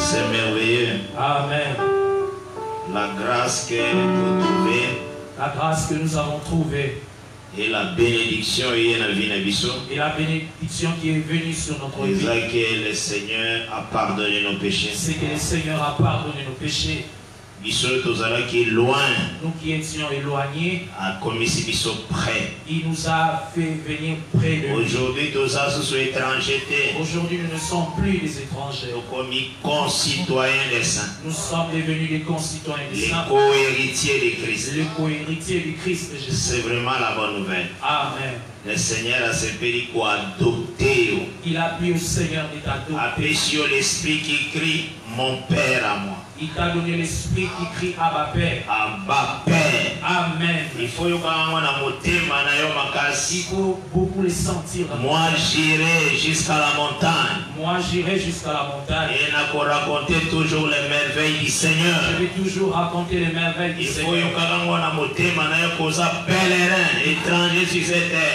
C'est merveilleux. Amen. La grâce que vous trouvez. La grâce que nous avons trouvée. Et la bénédiction et la bénédiction qui est venue sur notre vie. C'est que le Seigneur a pardonné nos péchés. C'est que le Seigneur a pardonné nos péchés. Nous qui loin. Nous qui étions éloignés. A commis près. Il nous a fait venir près de lui. Aujourd'hui, aujourd'hui, nous ne sommes plus des étrangers. Nous sommes devenus des concitoyens des saints. Les co-héritiers de Christ. Les co-héritiers du Christ de Jésus. C'est vraiment la bonne nouvelle. Amen. Le Seigneur a s'appelé quoi adopter. Il a pris au Seigneur de t'adopter. Appelé sur l'esprit qui crie mon Père à moi. Il t'a donné l'esprit qui crie Abba Père. Abba Père. Amen. Il faut beaucoup les sentir. Moi j'irai jusqu'à la montagne. Moi j'irai jusqu'à la montagne. Et on a raconté toujours les merveilles du Seigneur. Je vais toujours raconter les merveilles du Seigneur.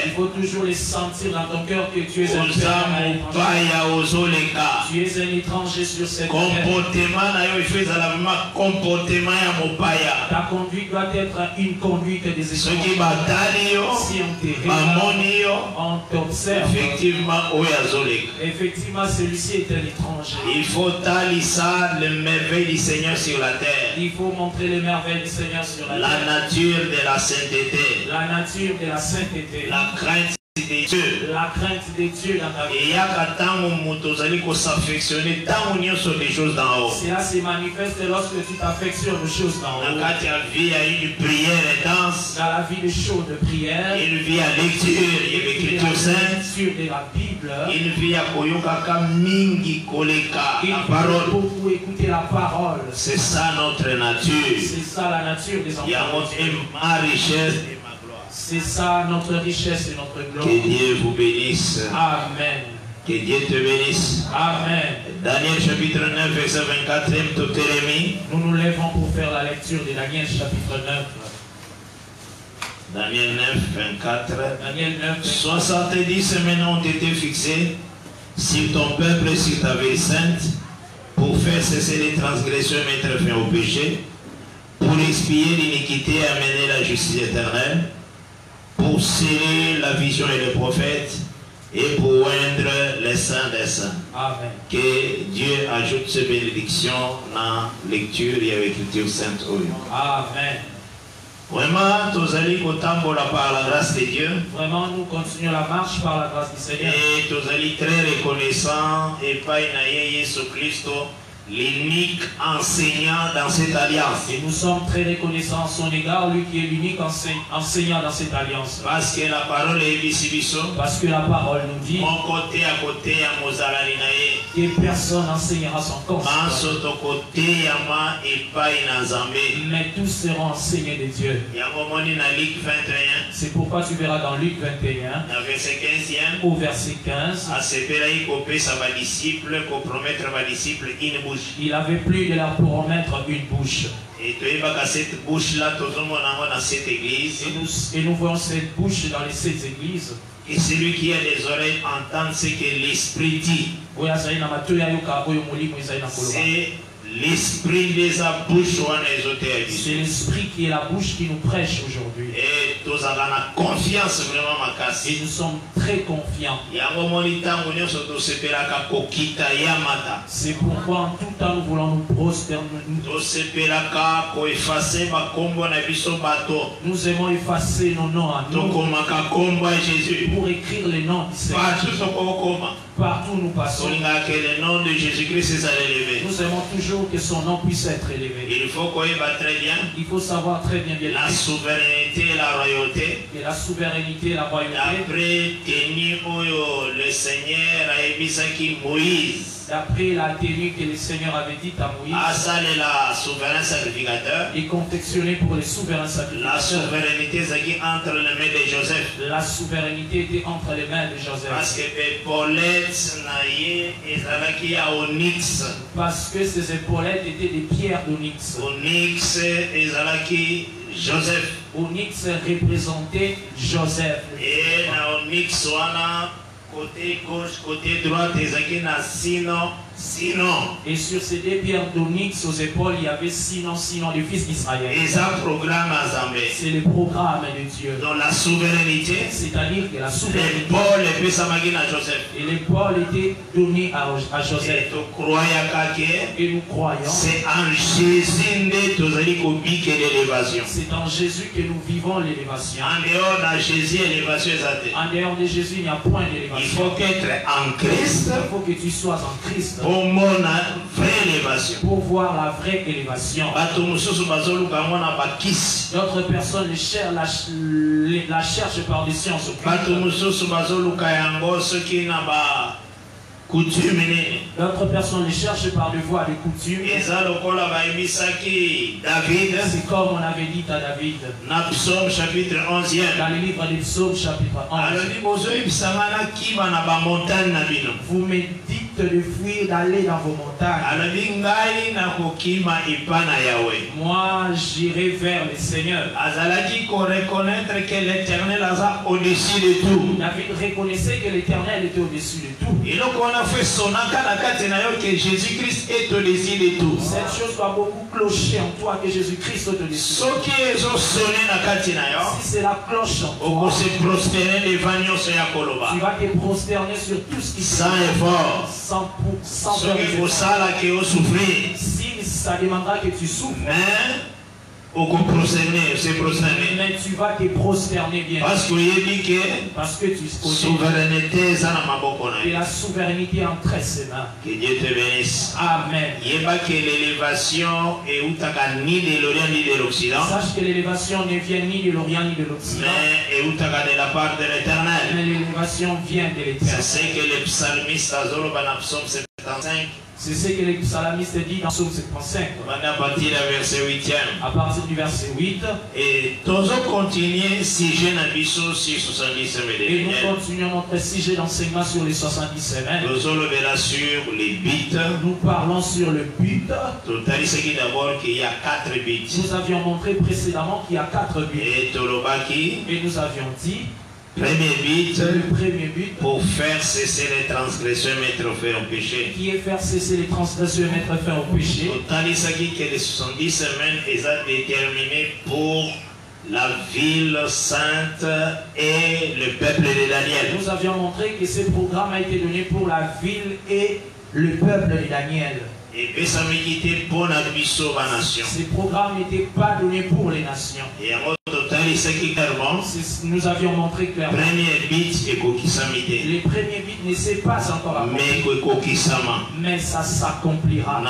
Il faut toujours les sentir dans ton cœur que tu es un étranger. Tu es un étranger sur cette terre. Ta conduite doit être une conduite des étrangers. Si on te regarde, on t'observe. Effectivement, celui-ci est un étranger. Il faut talisser les merveilles du Seigneur sur la terre. Il faut montrer les merveilles du Seigneur sur la terre. La nature de la sainteté. La nature de la sainteté. La crainte de Dieu. La crainte de Dieu dans ta vie. Et cela se manifeste lorsque tu t'affectionnes aux choses d'en haut. Dans la vie à une prière intense. Dans la vie de chaude de prière. Une vie à lecture et l'écriture sainte. Lecture de la Bible. Une vie à koyokaka mingi koleka la parole. Beaucoup écouter la parole. C'est ça notre nature. C'est ça la nature des enfants. Il y a ma richesse. C'est ça notre richesse et notre gloire. Que Dieu vous bénisse. Amen. Que Dieu te bénisse. Amen. Daniel chapitre 9, verset 24. Nous nous lèvons pour faire la lecture de Daniel chapitre 9. Daniel 9, 24. Daniel 9, 24. 70 semaines ont été fixées sur ton peuple et sur ta ville sainte pour faire cesser les transgressions et mettre fin au péché, pour expier l'iniquité et amener la justice éternelle, pour sceller la vision et le prophète, et pour oindre les saints des saints. Amen. Que Dieu ajoute ces bénédictions dans la lecture et l'écriture sainte. Amen. Vraiment, nous allons par la grâce de Dieu. Vraiment, nous continuons la marche par la grâce du Seigneur. Et nous allons très reconnaissants et pas Jésus Christ, l'unique enseignant dans cette alliance. Et nous sommes très reconnaissants à son égard, lui qui est l'unique enseignant dans cette alliance. Parce que la parole est visible. Parce que la parole nous dit mon côté à côté à Mozaralinae. Que personne enseignera son corps. Mais tous seront enseignés de Dieu. C'est pourquoi tu verras dans Luc 21, au verset 15, il avait plu de leur promettre une bouche. Et cette bouche-là, et nous voyons cette bouche dans les 7 églises. Et celui qui a des oreilles entend ce que l'Esprit dit. C'est l'esprit des bouches. C'est l'esprit qui est la bouche qui nous prêche aujourd'hui. Et nous avons la confiance vraiment ma casse. Et nous sommes très confiants. C'est pourquoi en tout temps nous voulons nous prosterner. Nous aimons effacer nos noms à nous pour écrire les noms du Seigneur. Partout nous passons. Que le nom de Jésus-Christ soit élevé. Nous aimons toujours que son nom puisse être élevé. Il faut qu'on va très bien. Il faut savoir très bien la souveraineté et la royauté. Et la souveraineté et la royauté. Après le Seigneur a émis Moïse. D'après la tenue que le Seigneur avait dit à Moïse, la souverain sacrificateur, et confectionné pour les souverains sacrificateurs. La souveraineté était entre les mains de Joseph. La souveraineté était entre les mains de Joseph. Parce que Parce que ces épaulettes étaient des pierres d'onyx. Onyx ezalaki Joseph. Onyx représentait Joseph. Et na onyx wana côté gauche, côté droit, ezaki na sino Sinon. Et sur ces deux pierres d'onyx aux épaules, il y avait sinon des fils d'Israël. C'est le programme de Dieu. Dans la souveraineté. C'est-à-dire que la souveraineté. Et l'épaule était donnée à Joseph. Et nous croyons. C'est en Jésus C'est en Jésus que nous vivons l'élévation. En dehors de Jésus, l'élévation est athée. En dehors de Jésus, il n'y a point d'élévation. Il faut qu'être en Christ. Il faut que tu sois en Christ. Pour mon vraie élévation. Pour voir la vraie élévation. D'autres personnes la cherchent par des sciences occultes. D'autres personnes les cherchent par des voies de coutume. C'est comme on avait dit à David. Dans Psaume chapitre 11e. Dans le livre des Psaumes chapitre 11. Vous me dites de fuir, d'aller dans vos montagnes. Moi j'irai vers le Seigneur. David reconnaissait que l'Éternel était au-dessus de tout. Que Jésus-Christ est au-dessus de tout. Cette chose va beaucoup clocher en toi que Jésus-Christ est au-dessus. Si c'est la cloche en toi, tu vas te prosterner sur tout ce qui sans effort, sans faire si ça demandera que tu souffres. Mais tu vas te prosterner bien. Parce que tu souveraineté et la souveraineté entre ses mains. Que Dieu te bénisse. Amen. L'élévation est ni de l'Orient ni de l'Occident. Sache que l'élévation ne vient ni de l'Orient ni de l'Occident. Mais est de la part de l'Éternel. Mais l'élévation vient de l'Éternel. C'est ce que le psalmiste a dit dans Psaume 75. C'est ce que le psalamiste dit dans Psaume 75. À partir du verset 8. À partir du verset 8. Et nous continuons sujet sur 70 semaines. Et nous continuons notre sujet d'enseignement sur les 70 semaines. Nous allons sur les buts. Nous parlons sur le but. D'abord qu'il y a 4 buts. Nous avions montré précédemment qu'il y a 4 buts. Et nous avions dit. Le premier but pour faire cesser les transgressions et mettre fin au péché. Qui est faire cesser les transgressions et mettre fin au péché. Que les 70 semaines sont déterminées pour la ville sainte et le peuple de Daniel. Nous avions montré que ce programme a été donné pour la ville et le peuple de Daniel. Et ça m'a quitté pour la nation. Ce programme n'était pas donné pour les nations. Et en total, nous avions montré clairement. Le premier but ne s'est pas encore accompli. Mais ça s'accomplira.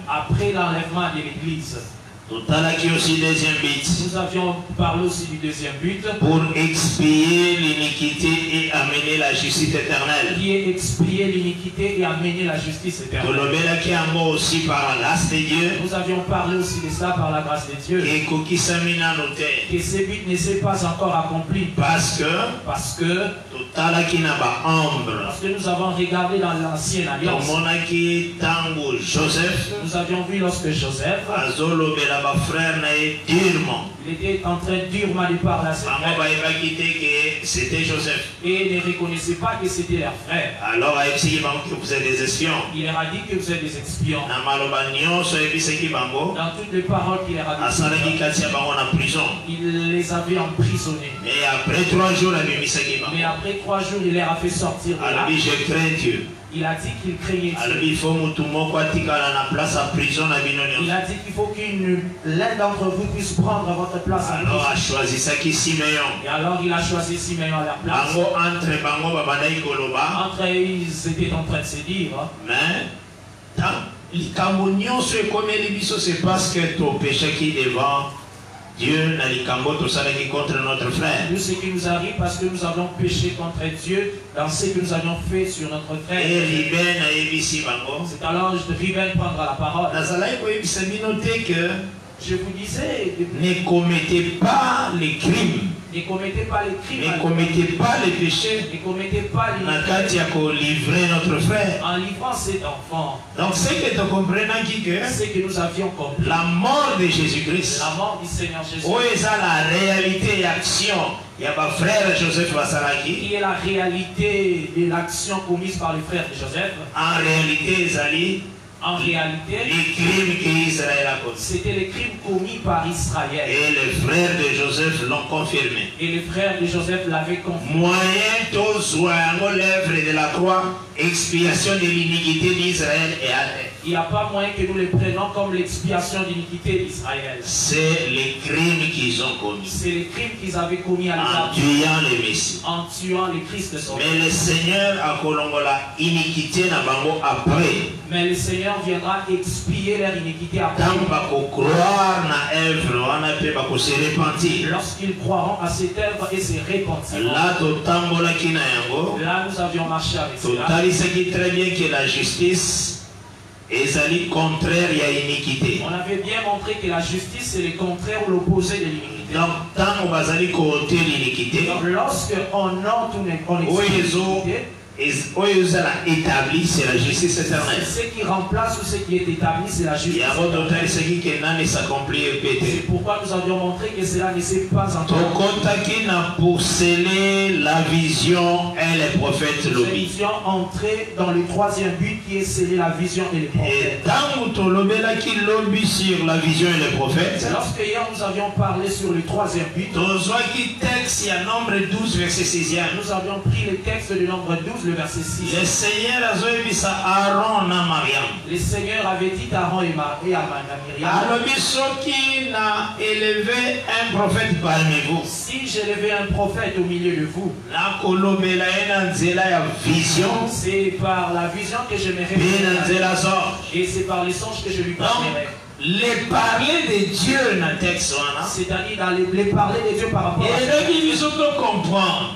Après l'enlèvement de l'église. Nous avions parlé aussi du deuxième but. Pour expier l'iniquité et amener la justice éternelle. Qui est expier l'iniquité et amener la justice éternelle. Aussi par la grâce de Dieu. Nous avions parlé aussi de cela par la grâce de Dieu. Que ce but ne s'est pas encore accompli. Parce que nous avons regardé dans l'ancienne alliance. Nous avions vu lorsque Joseph. Il était en train durement de parler à ses frères. C'était Joseph. Et ne reconnaissait pas que c'était leur frère. Alors que vous êtes des espions. Il leur a dit que vous êtes des espions. Dans toutes les paroles qu'il leur a dit. Il les avait emprisonnés. Mais après 3 jours, il leur a fait sortir de là. Je crains Dieu. Il a dit qu'il craignait Dieu. Il a dit qu'il faut l'un d'entre vous puisse prendre votre place. Alors il a choisi Simeon. Et alors il a choisi Simeon à leur place. Entre eux, ils étaient en train de se dire. Mais c'est parce que ton péché qui est devant Dieu n'a contre notre frère. Tout ce qui nous arrive parce que nous avons péché contre Dieu dans ce que nous avions fait sur notre frère. C'est alors que Ruben prendra la parole. Je vous disais, ne commettez pas les crimes. Ne commettez pas les crimes. Ne commettez pas les péchés. Ne commettez pas les livrer notre frère. En livrant cet enfant. Donc c'est que tu comprends c'est que nous avions compris. La mort de Jésus-Christ. La mort du Seigneur Jésus. Où est la réalité et action Il y a pas frère Joseph Basaraki. Qui est la réalité de l'action commise par les frères de Joseph. En réalité, Zali. En réalité, les crimes qu'Israël a commis. C'était les crimes commis par Israël. Et les frères de Joseph l'ont confirmé. Et les frères de Joseph l'avaient confirmé. Moyen tous l'œuvre de la croix, expiation de l'iniquité d'Israël et Adré. Il n'y a pas moyen que nous les prenions comme l'expiation d'iniquité d'Israël. C'est les crimes qu'ils ont commis. C'est les crimes qu'ils avaient commis à en tuant les Messies. En tuant les Christ de son. Mais le Seigneur a colongola iniquité na bango après. Mais le Seigneur viendra expier leur iniquité après. Lorsqu'ils croiront à cette œuvre et se repentiront. Là nous avions marché avec cela. Très bien que la justice est contraire à l'iniquité. On avait bien montré que la justice c'est le contraire ou l'opposé de l'iniquité. Donc Donc lorsque on entre l'iniquité, établi, c'est la justice éternelle. Ce qui remplace ou ce qui est établi, c'est la justice. C'est pourquoi nous avions montré que cela ne s'est pas encore. Pour sceller la vision et les prophètes lobby. Nous étions entrés dans le troisième but qui est sceller la vision et les prophètes. Et tant que lobby sur la vision et les prophètes. Lorsque hier nous avions parlé sur le troisième but. Texte, il y a nombre 12 verset 6e. Nous avions pris le texte du nombre 12. Le verset 6. Le Seigneur Aaron et Mariam. Le Seigneur avait dit à Aaron et à Myriam. Alors, qui n'a élevé un prophète parmi vous. Si j'élevais un prophète au milieu de vous. C'est par la vision que je me révélerai. Et c'est par les songes que je lui parlerai. Les parler de Dieu dans texte, c'est-à-dire dans les parler de Dieu par rapport à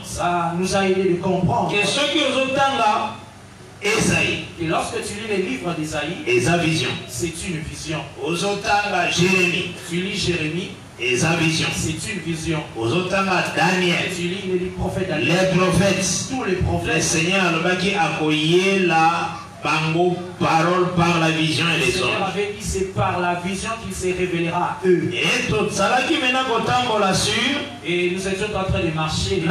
ça nous a aidé de comprendre que ceux qui ont autant Esaïe. Et lorsque tu lis les livres d'Ésaïe, c'est une vision. Jérémie. Tu lis Jérémie, c'est une vision. Daniel. Tu lis les prophètes Daniel. Les prophètes. Tous les prophètes. Le Seigneur a accueilli la Bango, parole par la vision et les songes. Le Seigneur avait dit c'est par la vision qu'il se révélera à eux. Et nous étions en train de marcher.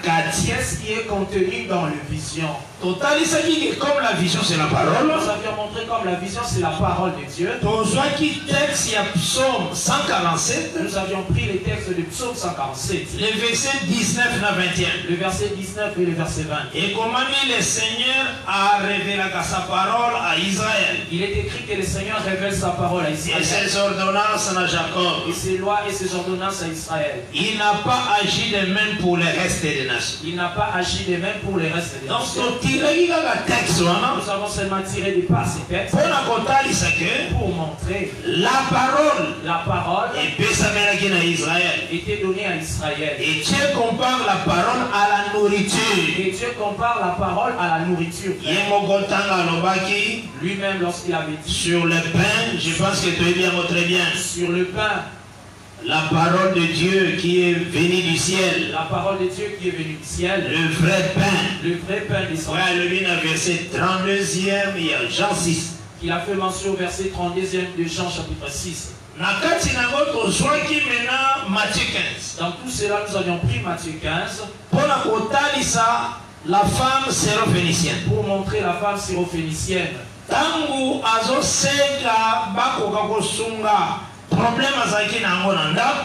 Qu'est-ce qui est contenu dans la vision? Comme la vision c'est la parole. Nous avions montré comme la vision c'est la parole de Dieu. Psaume 147. Nous avions pris les textes de Psaume 147. Les versets 19 à 21. Le verset 19 et le verset 20. Et comment le Seigneur a révélé sa parole à Israël. Il est écrit que le Seigneur révèle sa parole à Israël. Et ses ordonnances à Jacob. Et ses lois et ses ordonnances à Israël. Il n'a pas agi de même pour le reste des nations. Il n'a pas agi de même pour le reste des nations. Nous avons seulement tiré des pas ces textes pour montrer la parole était donnée à Israël. Et Dieu compare la parole à la nourriture. Et Dieu compare la parole à la nourriture. Lui-même lorsqu'il avait dit sur le pain, je pense que tu es bien très bien. Sur le pain. La parole de Dieu qui est venue du ciel. La parole de Dieu qui est venue du ciel. Le vrai pain. Le vrai pain des saints. Ouais, le verset 32e, il y a Jean 6. Il a fait mention au verset 32e de Jean chapitre 6. Dans tout cela, nous avions pris Matthieu 15. La femme syrophénicienne. Pour montrer la femme syrophénicienne. Tangu azoseka bakoka kosunga.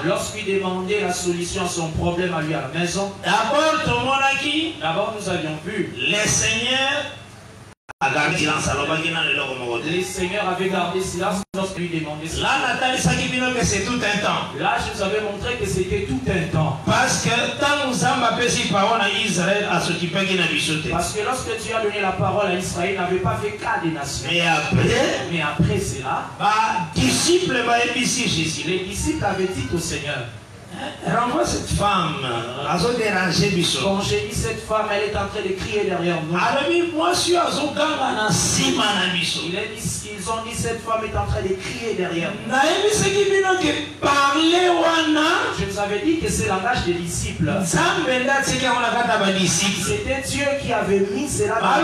Lorsqu'il demandait la solution à son problème à lui à la maison, d'abord nous avions vu le Seigneur avait gardé silence lorsqu'il lui demandait cela. C'est tout un temps. Là, je vous avais montré que c'était tout un temps. Parce que lorsque Dieu a donné la parole à Israël, il n'avait pas fait cas des nations. Mais après cela, les disciples avaient dit au Seigneur, Renvoie cette femme. Elle a dérangé Bissot. Quand j'ai dit cette femme, elle est en train de crier derrière nous. Moi, je suis à Zoganga. Ils ont dit cette femme est en train de crier derrière nous. Je vous avais dit que c'est le langage des disciples. C'était Dieu qui avait mis cela dans la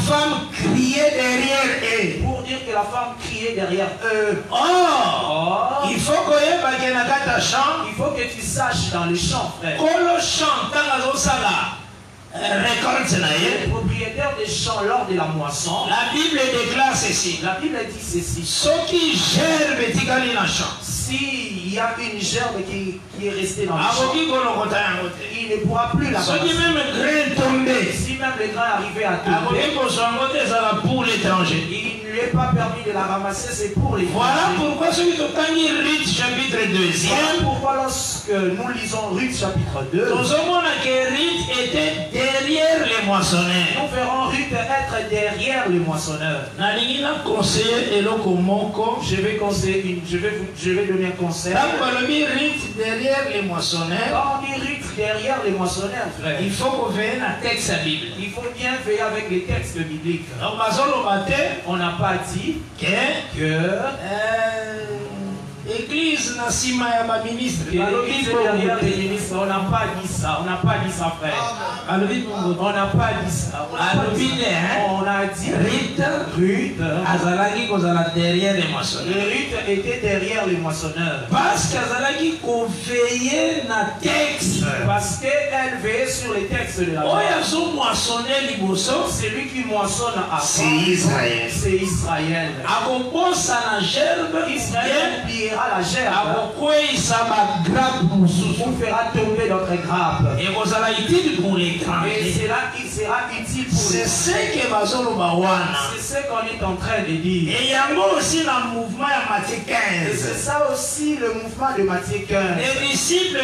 femme criait derrière eux. Pour dire que la femme criait derrière eux. Il faut que tu saches dans le champ, frère. Le propriétaire des champs lors de la moisson. La Bible déclare ceci. La Bible dit ceci. S'il y a une gerbe qui est restée dans le champ, il ne pourra plus la ramasser. Si même le grain arrivait à tomber, pour l'étranger. Il ne lui est pas permis de la ramasser, c'est pour les Voilà pourquoi celui qui Ruth chapitre 2. Voilà pourquoi lorsque nous lisons Ruth chapitre 2, nous verrons que Ruth était derrière les moissonneurs. Nous verrons Ruth être derrière les moissonneurs. Je vais donner un conseil. Quand on dit Ruth derrière les moissonneurs, quand on dit Ruth derrière les moissonneurs, frère, il faut qu'on veille un texte biblique. Il faut bien veiller avec les textes bibliques. On n'a pas dit que Église Nassima ya ba ministre. L'église derrière les ministres, on n'a pas dit ça. On n'a pas dit ça, frère. On n'a pas dit ça. On a dit Ruth. Azalaki kozala derrière les moissonneurs. Ruth était derrière les moissonneurs. Parce qu'Azalaki ko veillait na texte. Parce qu'elle veillait sur les textes de la Bible. C'est lui qui moissonne avant. C'est Israël. C'est Israël. Israël pliera la gerbe. On fera tomber notre grappe. Et pour les grands. Et c'est là qu'il sera utile pour c'est ce que c'est ce qu'on est en train de dire. Et il y a aussi le mouvement de Matthieu 15. Et c'est ça aussi le mouvement de Matthieu 15. Les disciples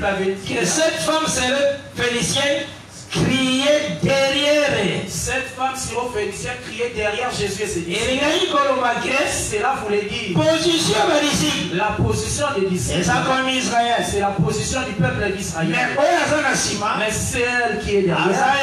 avaient dit que cette femme serait phénicienne. Criait derrière. Cette femme syrophénicienne criait derrière Jésus et ses disciples. Cela voulait dire la position des disciples. C'est ça comme Israël. C'est la position du peuple d'Israël. Mais celle qui est derrière,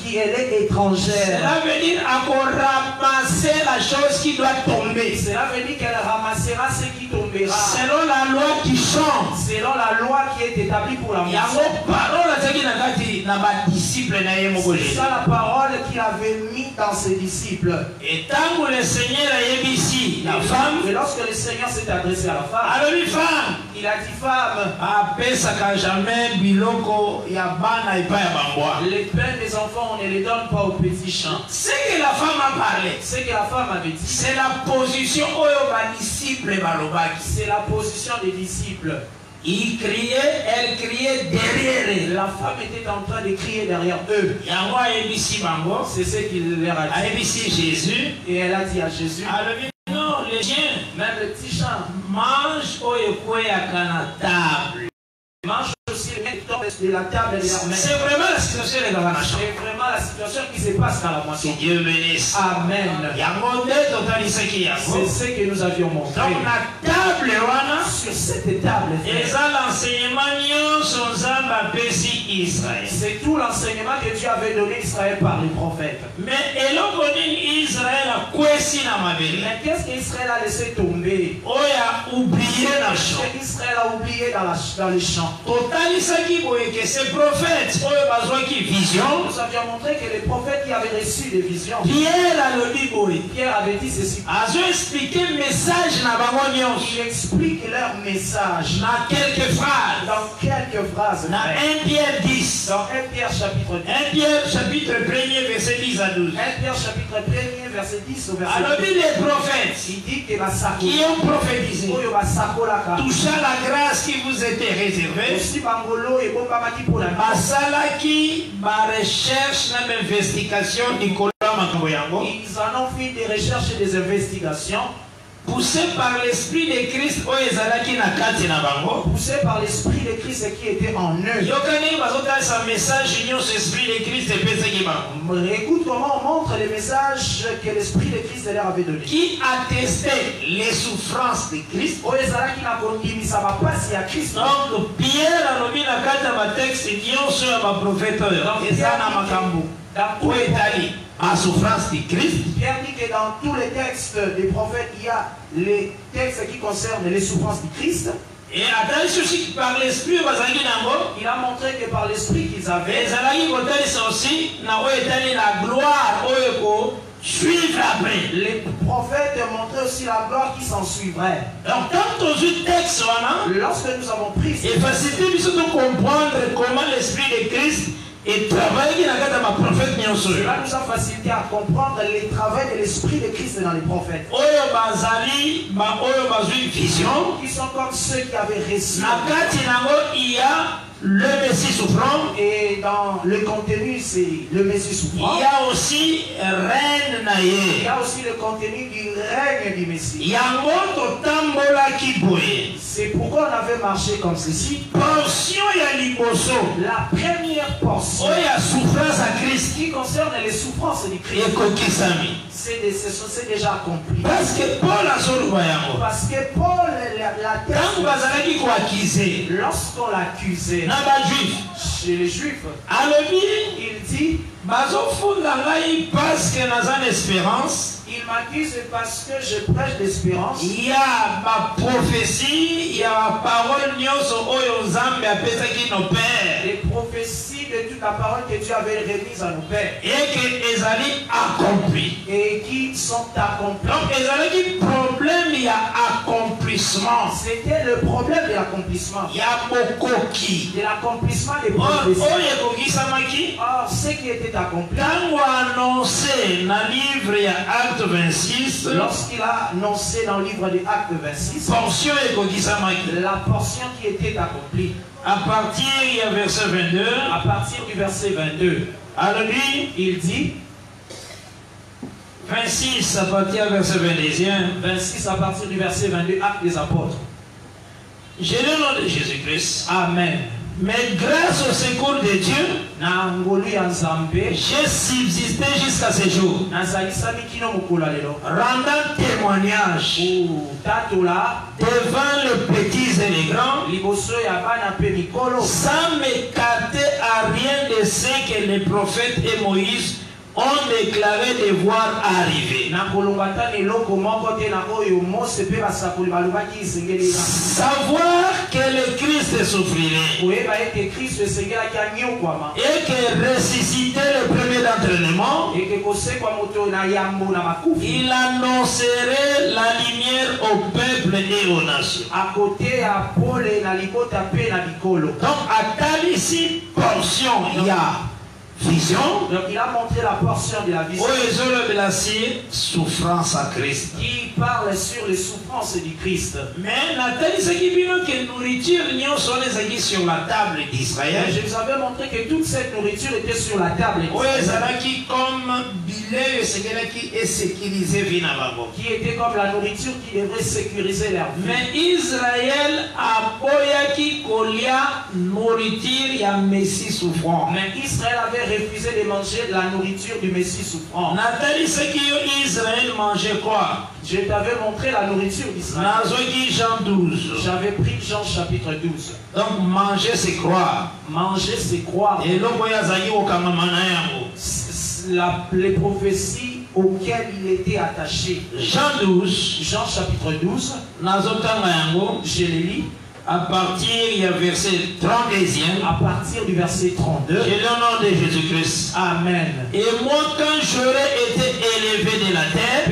qui elle est étrangère. Cela veut dire encore ramasser la chose qui doit tomber. Cela veut dire qu'elle ramassera ce qui tombera. Selon la loi qui change. Selon la loi qui est établie pour la moisson. C'est ça la parole qu'il avait mis dans ses disciples. Et tant que le Seigneur a émis la femme, et lorsque le Seigneur s'est adressé à la femme, il a dit femme, les pains des enfants on ne les donne pas aux petits champs. Ce que la femme a parlé, ce que la femme avait dit, c'est la position c'est la position des disciples. Il criait, elle criait derrière eux. La femme était en train de crier derrière eux. C'est ce qu'il leur a dit. Jésus. Et elle a dit à Jésus, non, les chiens, même les petits chiens, mangent au table. Mange aussi les mecs de la table de leur mère. C'est vraiment la situation de la nation. C'est vraiment la situation qui se passe dans la moisson. Que Dieu bénisse. Amen. C'est ce que nous avions montré. Donc la table sur cette table, c'est tout l'enseignement que Dieu avait donné à Israël par les prophètes. Mais qu'est-ce qu'Israël a laissé tomber? Israël a oublié dans les champs. Ces prophètes, nous avions montré que les prophètes qui avaient reçu des visions, Pierre avait dit ceci. Il explique leur message dans quelques phrases. Dans 1 Pierre 10. Dans 1 Pierre chapitre 10. 1 Pierre chapitre 1er verset 10 à 12. 1 Pierre chapitre 1er verset 10 au verset 12. Alors les prophètes il dit que qui ont prophétisé touchant la grâce qui vous était réservée, basalaki ba recherche na investigation du ils en ont fait des recherches et des investigations poussé par l'esprit de Christ, poussé par l'esprit de Christ qui était en eux. Écoute comment on montre les messages que l'esprit de Christ leur avait donné. Qui attestait les souffrances de Christ. Donc Pierre a nommé la carte de texte en souffrance de Christ. Pierre dit que dans tous les textes des prophètes, il y a les textes qui concernent les souffrances du Christ. Et aussi par l'esprit, il a montré que par l'esprit qu'ils avaient, aussi la gloire suivre après. Les prophètes montraient aussi la gloire qui s'en suivrait. Donc, quand on lit texte, lorsque nous avons pris ce et facilité de comprendre comment l'esprit de Christ et travailler dans le prophète. Cela nous a facilité à comprendre les travaux de l'esprit de Christ dans les prophètes. Qui sont comme ceux qui avaient reçu. Il y a le Messie souffrant. Et dans le contenu, c'est le Messie souffrant. Il y a aussi reine naïe. Il y a aussi le contenu du règne du Messie. Il y a c'est pourquoi on avait marché comme ceci. Portion la première portion souffrance à Christ qui concerne les souffrances du Christ. C'est déjà accompli. Parce que Paul a lorsqu'on l'accusait chez les Juifs, il dit parce que nous avons l'espérance. Il m'accuse parce que je prêche l'espérance. Il y a ma prophétie, il y a ma parole, les prophéties de toute la parole que Dieu avait remise à nos pères. Et que les accomplis. Et qui sont accomplis. Donc, les problème, il y a accomplissement. C'était le problème de l'accomplissement. Il y a beaucoup de l'accomplissement des prophéties. Or, ce qui était accompli. Quand on a annoncé dans le livre, il y a Acte 26. Lorsqu'il a annoncé dans le livre de Acte 26. Portion la portion qui était accomplie. À partir du verset 22. À partir du verset 22. Alors lui, il dit 26 à partir du verset 22. 26 à partir du verset 22, Actes des apôtres. J'ai le nom de Jésus-Christ. Amen. Mais grâce au secours de Dieu, j'ai subsisté jusqu'à ce jour. Rendant témoignage devant les petits et les grands, sans m'écarter à rien de ce que les prophètes et Moïse ont déclaré devoir arriver. Savoir que le Christ souffrirait et que ressuscité le premier d'entraînement, il annoncerait la lumière au peuple et aux nations. Donc à telle ici portion, il y a vision. Donc il a montré la portion de la vision souffrance à Christ. Qui parle sur les souffrances du Christ. Mais Nathalie, ce qui vient que nourriture sur la table d'Israël. Je vous avais montré que toute cette nourriture était sur la table d'Israël. Qui comme billet qui est sécurisé qui était comme la nourriture qui devrait sécuriser leur vie. Mais Israël a boyaki kolia nourriture ya Messie souffrant. Mais Israël avait refusé de manger la nourriture du Messie souffrant. Nathalie, ce qui Israël mangeait quoi? Je t'avais montré la nourriture d'Israël. Jean 12. J'avais pris Jean chapitre 12. Donc manger c'est croire. Manger c'est croire. Et les prophéties auxquelles il était attaché. Jean 12. Jean chapitre 12. Je les lis. À partir du verset 32e. À partir du verset 32. J'ai le nom de Jésus-Christ. Amen. Et moi, quand j'aurais été élevé de la terre,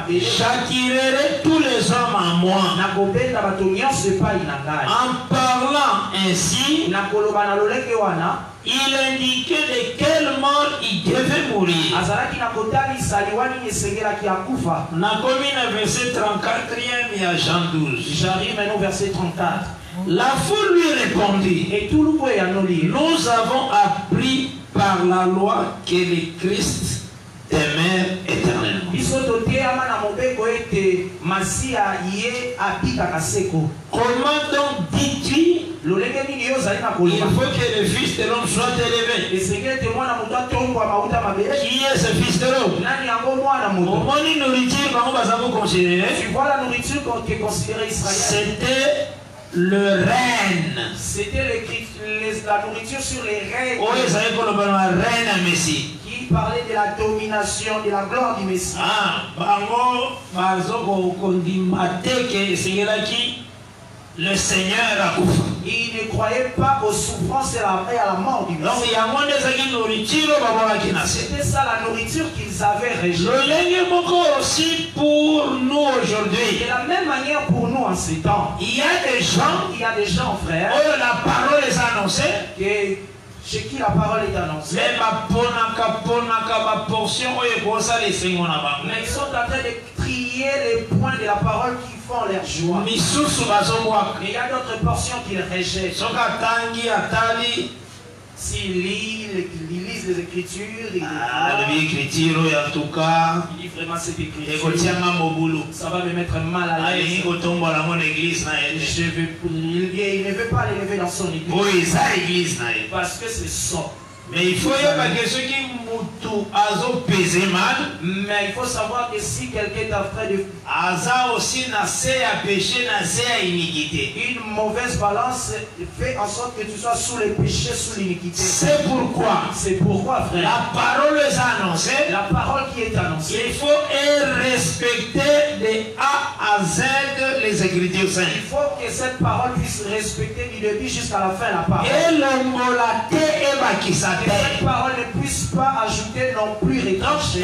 j'attirerai tous les hommes à moi. En parlant ainsi, il indiquait de quelle mort il devait mourir. Verset 34e, il y a Jean 12. J'arrive maintenant au verset 34. La foule lui répondit, et tout le monde, nous avons appris par la loi que le Christ demeure éternellement. Comment donc dis-tu? Il faut que le fils de l'homme soit élevé. Qui est ce fils de l'homme? Tu vois la nourriture qui est considérée Israël. C'était le règne. C'était la nourriture sur les règnes. Qui parlait de la domination, de la gloire du Messie. Le Seigneur a coupé. Il ne croyait pas aux souffrances et à la mort du Messie. C'était ça la nourriture qu'ils avaient rejetée. Aussi pour nous aujourd'hui. De la même manière pour nous en ces temps. Il y a des gens, frères, la parole les a annoncée. Chez qui la parole est annoncée. Mais ils sont en train de trier les points de la parole qui font leur joie. Mais il y a d'autres portions qu'ils rejettent. S'ils lisent les Écritures, il dit vraiment cette écriture, ça va me mettre mal à l'aise. Il ne veut pas l'élever dans son église. Parce que c'est son. Mais il faut mais il faut savoir que si quelqu'un est en train de une mauvaise balance fait en sorte que tu sois sous le péché, sous l'iniquité. C'est pourquoi, frère, la parole est annoncée. La parole qui est annoncée. Il faut respecter de A à Z les Écritures saintes. Il faut que cette parole puisse respecter du début jusqu'à la fin la parole. Et cette parole ne puisse pas ajouter non plus retrancher.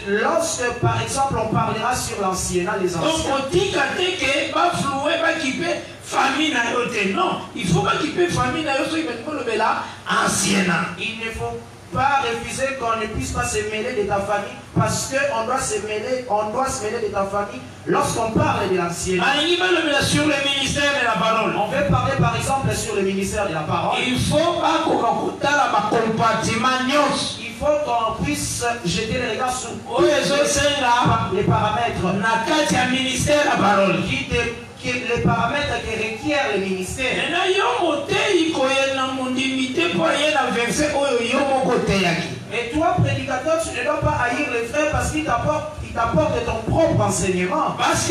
Lorsque par exemple on parlera sur l'ancienat, les anciens. Non, il faut pas qu'il paie famille. Il ne faut pas refuser qu'on ne puisse pas se mêler de ta famille, parce qu'on doit se mêler de ta famille lorsqu'on parle de l'ancienat. Sur le ministère de la parole. On veut parler par exemple sur le ministère de la parole. Il faut pas il faut qu'on puisse jeter les regards sur les paramètres ministère de la parole. Les paramètres qui requièrent le ministère. Et toi, prédicateur, tu ne dois pas haïr les frères parce qu'ils t'apportent ton propre enseignement. Parce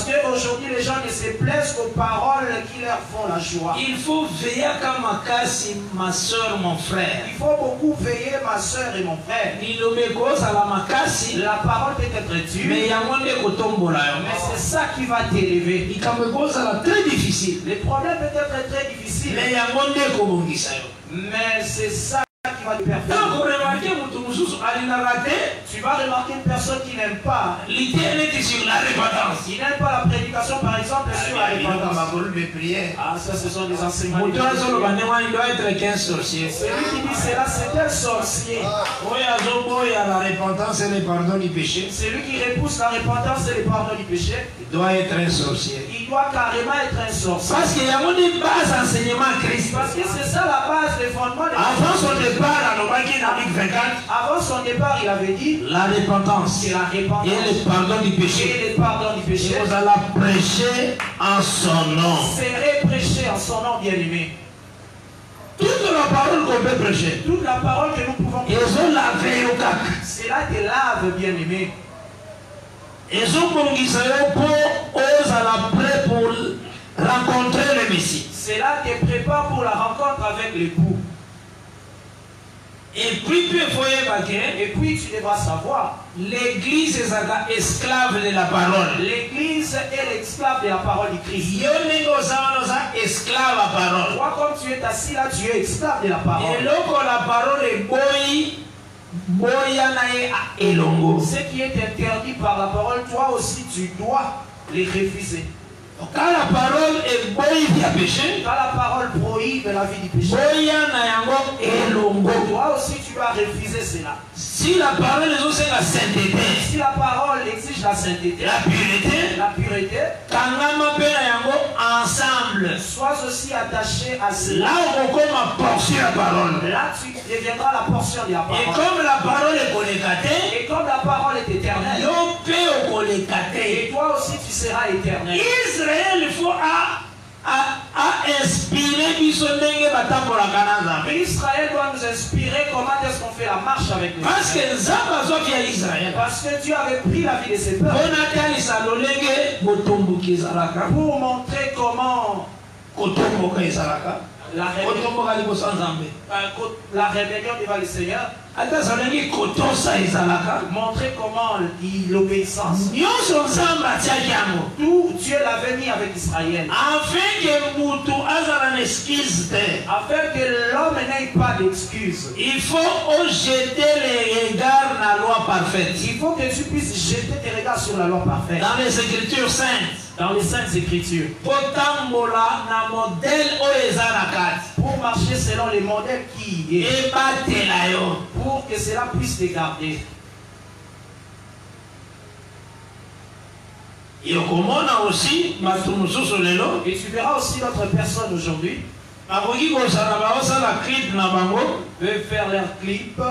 qu'aujourd'hui, les gens ne se plaisent qu'aux paroles qui leur font la joie. Il faut veiller comme ma soeur, mon frère. Il faut beaucoup veiller, ma soeur et mon frère. La parole peut être dure, mais c'est ça qui va t'élever. Très difficile. Les problèmes peuvent être très difficiles, mais c'est ça qui va te perfectionner. Tu vas remarquer une personne qui n'aime pas l'idée sur la repentance. Il n'aime pas la prédication par exemple sur la repentance. Ça ce sont des enseignements. Il doit être qu'un sorcier. Celui qui dit cela c'est un sorcier. La repentance et le pardon du péché. Celui qui repousse la repentance et le pardon du péché. Il doit être un sorcier. Il doit carrément être un sorcier. Parce qu'il y a une base enseignement Christ. Parce que c'est ça la base, le fondement de avant son départ, avant son départ, il avait dit la repentance et le pardon du péché. Et le pardon du péché. Vous allez prêcher en son nom. Serez prêcher en son nom, bien-aimé. Toute la parole qu'on peut prêcher. Toute la parole que nous pouvons prêcher. Cela te lave, bien-aimé. Ils ont pour rencontrer le Messie. Cela te prépare pour la rencontre avec l'époux. Et puis tu devras savoir, l'église est esclave de la parole. L'église est l'esclave de la parole du Christ. Esclave à parole. Toi, comme tu es assis là, tu es esclave de la parole. Et lorsque la parole est ce qui est interdit par la parole, toi aussi tu dois les refuser. Quand la parole est prohibe à pécher, quand la parole prohibe la vie du péché, toi aussi tu dois refuser cela. Si la parole exige la sainteté, si la parole exige la sainteté, la pureté, la pureté, en ensemble. Sois aussi attaché à cela. Là on comme ma portion la parole. Là tu deviendras la portion de la parole. Et comme la parole est connectée, Et comme la parole est éternelle, et toi aussi tu seras éternel. Israël il faut inspirer Israël doit nous inspirer comment est-ce qu'on fait la marche avec nous. parce que Israël. Parce que Dieu avait pris la vie de ses peuples pour montrer comment la rébellion devant le Seigneur, montrer comment l'obéissance. Tout Dieu l'avait mis avec Israël. Afin que l'homme n'ait pas d'excuses. Il faut jeter les regards dans la loi parfaite. Il faut que tu puisses jeter tes regards sur la loi parfaite. Dans les Écritures saintes. Dans les Saintes Écritures. Pour marcher selon les modèles qui est. Pour que cela puisse te garder. Et tu verras aussi d'autres personnes aujourd'hui. Peuvent faire leur clip.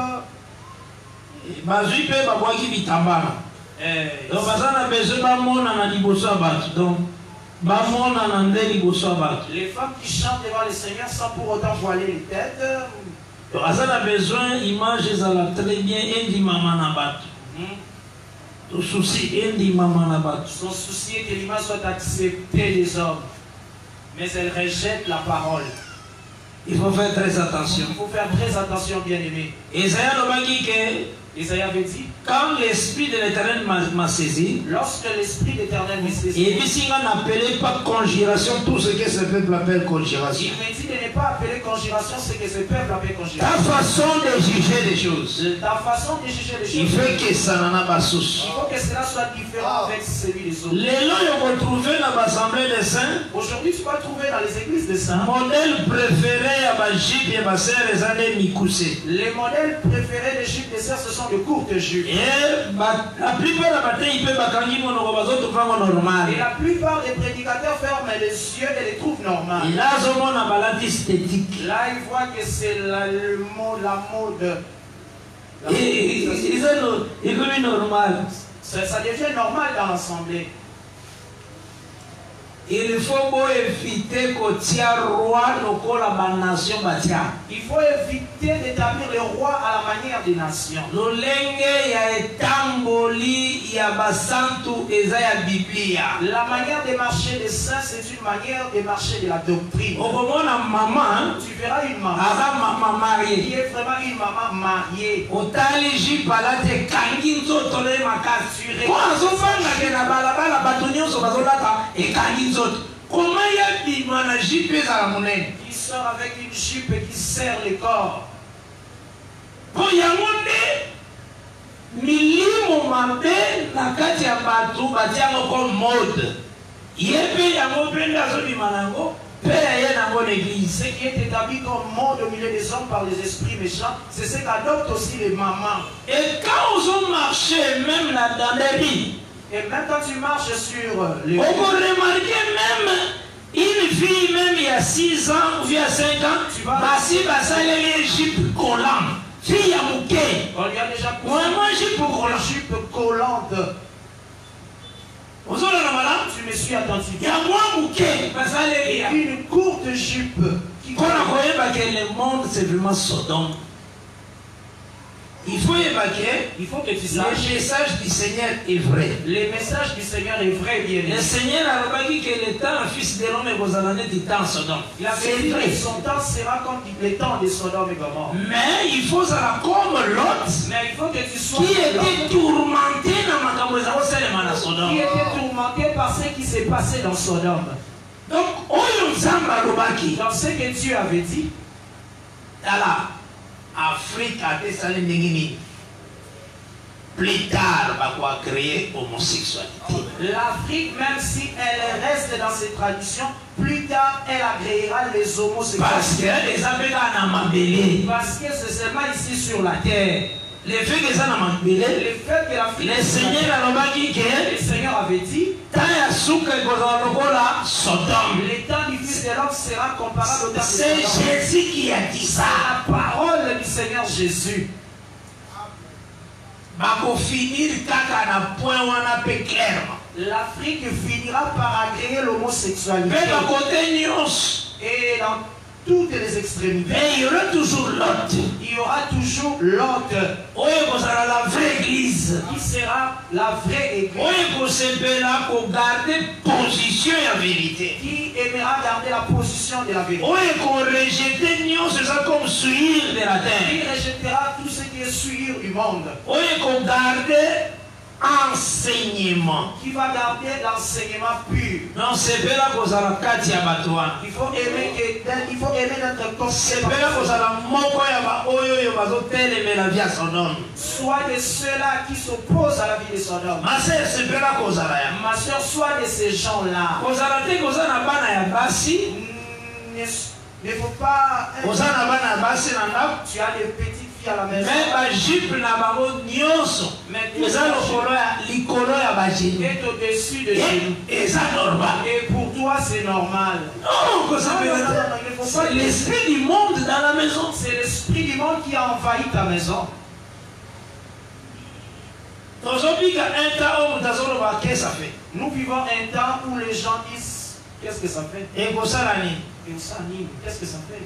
Donc, les femmes qui chantent devant le Seigneur sans pour autant voiler les têtes. besoin image très bien son souci est que l'image soit acceptée des hommes, mais elle rejette la parole. Il faut faire très attention. Il faut faire très attention, bien aimé. Isaïe avait dit, quand l'esprit de l'Éternel m'a saisi, lorsque l'esprit de l'Éternel m'a saisi, et ici on n'appelait pas conjuration tout ce que ce peuple appelle conjuration. Il m'a dit de ne pas appeler conjuration ce que ce peuple appelle conjuration. Ta façon de juger les choses, ta façon de juger les choses, il faut que ça n'en a pas souci. Il faut que cela soit différent avec celui des autres. Les lois qu'on trouver dans l'assemblée des saints, aujourd'hui tu vas trouver dans les églises des saints, modèle préféré à Bajip et Basser les années Mikoussé. Les modèles préférés des juifs des sœurs, ce sont de courtes jupes. Et la plupart des batailles, ils peuvent normal. Et la plupart des prédicateurs ferment les yeux et les trouvent normales. Là, esthétique. Là, ils voient que c'est la mode. Ils sont normal. Ça devient normal dans l'assemblée. Il faut éviter que tia roi la nation batia. Il faut éviter d'établir le roi à la manière des nations. Lolenge ya etamboli ya basantu eza ya Biblia. La manière de marcher des saints, c'est une manière de marcher de la doctrine. Okomona maman, tu verras une maman. Maman mariée. Qui est vraiment une maman mariée. Otaliji palate kangi nzoto le makasi. Kwa azobanga ke na balabala bato nyonso bazolata ekangi. Comment il y a des jupe à la monnaie? Qui sort avec une jupe qui serre le corps. Pour y avoir milimo mabe na kati ya batu batiango comme mode. Yebe yango penda zo di manango pe ya nango l'église. Ce qui est établi comme mode au milieu des hommes par les esprits méchants, c'est ce qu'adoptent aussi les mamans. Et quand ils ont marché même dans les rues, et même quand tu marches sur les... On peut remarquer même une fille, même il y a 6 ans ou il y a 5 ans, tu vas... Basi les jupes collantes. Fille à mouquet. On lui a déjà poussé. Vraiment jupe collante. Jupe collante. Tu me suis attentif. Il y a moins mouquet. Et une courte jupe. Quand on a que le monde c'est vraiment Sodome. Il faut évacuer. Il faut que tu saches. Le message du Seigneur est vrai. Le message du Seigneur est vrai, bien aimé. Le Seigneur a dit que le temps, fils de l'homme, vos années du temps Sodome. Il a dit que son temps sera comme le temps de Sodome et Gomorrhe. Mais il faut ça comme Lot. Mais il faut que tu sois. Qui était tourmenté dans ma Sodome. Qui était tourmenté par ce qui s'est passé dans Sodome. Donc, dans ce que Dieu avait dit. Alors, Afrique a été salée. Plus tard, on va créer l'homosexualité. L'Afrique, même si elle reste dans ses traditions, plus tard, elle agréera les homosexuels. Parce que les Africains n'ont pas. Parce que c'est seulement ici sur la terre. Le fait que ça n'a pas. Le fait que l'Afrique. Le Seigneur avait dit. Le Seigneur avait dit. Les temps du Fils de l'homme sera comparable au temps de C'est Jésus qui a dit ça. La parole du Seigneur Jésus. L'Afrique finira par agréer l'homosexualité. Et dans toutes les extrémités. Mais il y aura toujours l'autre. Il y aura toujours l'autre. La vraie église. Qui sera la vraie église. Garder position et la vérité. Qui aimera garder la position de la vérité. Qui rejettera tout ce qui est suivre du monde. Enseignement. Qui va garder l'enseignement pur. Non, c'est pas là qu'on a la carte à Batoua. Il faut aimer notre corps. C'est pas là qu'on a la moko ya ba oyo yo bazotel mais la vie à son homme. Soit de ceux-là qui s'opposent à la vie de son homme. Ma sœur, c'est pas là qu'on a la. Ma sœur, soit de ces gens-là. Qu'on a la tête qu'on a la bana ya basi. Ne faut pas. Qu'on a la bana ya basi nanda. Tu as des petites filles à la maison. Mais ba jupe na bango nyonso. Mais ça l'icolo ya ba jini. Est au-dessus de genoux. Et ça normal. Et pour toi c'est normal. Non, que ça veut dire. C'est l'esprit du monde dans la maison. C'est l'esprit du monde qui a envahi ta maison. Nous vivons un temps où les gens disent qu'est-ce que ça fait? Et pour ça l'année. Qu'est-ce que ça fait?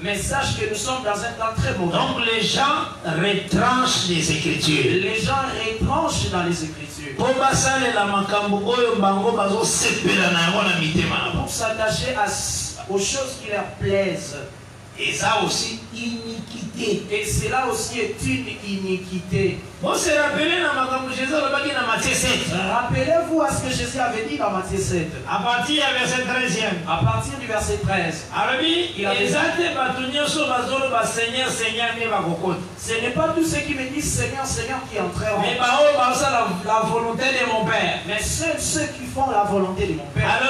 Mais sache que nous sommes dans un temps très mauvais. Donc les gens retranchent les Écritures. Les gens retranchent dans les Écritures. Pour s'attacher aux choses qui leur plaisent. Et ça aussi, iniquité. Et cela aussi est une iniquité. Rappelez-vous à ce que Jésus avait dit dans Matthieu 7. À partir du verset 13e. À partir du verset 13. Ce n'est pas tous ceux qui me disent Seigneur, Seigneur qui entreront. Mais la volonté de mon Père. Mais seuls ceux qui font la volonté de mon Père.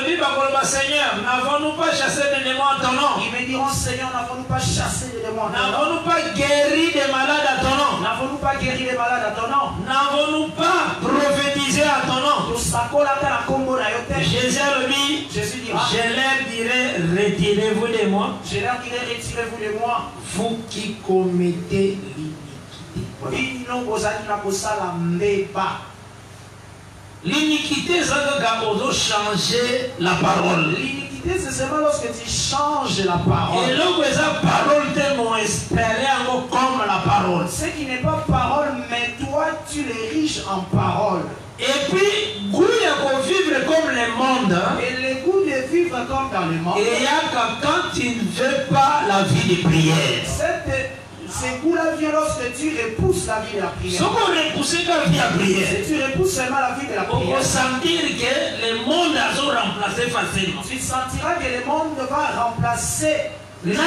Seigneur, n'avons-nous pas chassé des démons en ton nom? Ils me diront Seigneur, n'avons-nous pas chassé des démons? N'avons-nous pas guéri des malades à ton nom? N'avons-nous pas guéri des malades à ton nom? N'avons-nous pas prophétisé à ton nom? Jésus a dit, je leur dirai, retirez-vous de moi. Je leur dirai, retirez-vous de moi. Vous qui commettez l'iniquité. L'iniquité, c'est quand on change la parole. L'iniquité, c'est seulement lorsque tu changes la parole. Et lorsque la parole te m'ont espéré comme la parole. Ce qui n'est pas parole, mais toi, tu l'ériges en parole. Et puis, goût de vivre comme le monde. Et le goût de vivre comme dans le monde. Et il y a quand tu ne veux pas la vie de prière. Ce goût-là vient lorsque tu repousses la vie de la prière. Si tu repousses seulement la vie de la prière, on peut sentir que le monde a remplacé facilement. Tu sentiras que le monde va remplacer. Même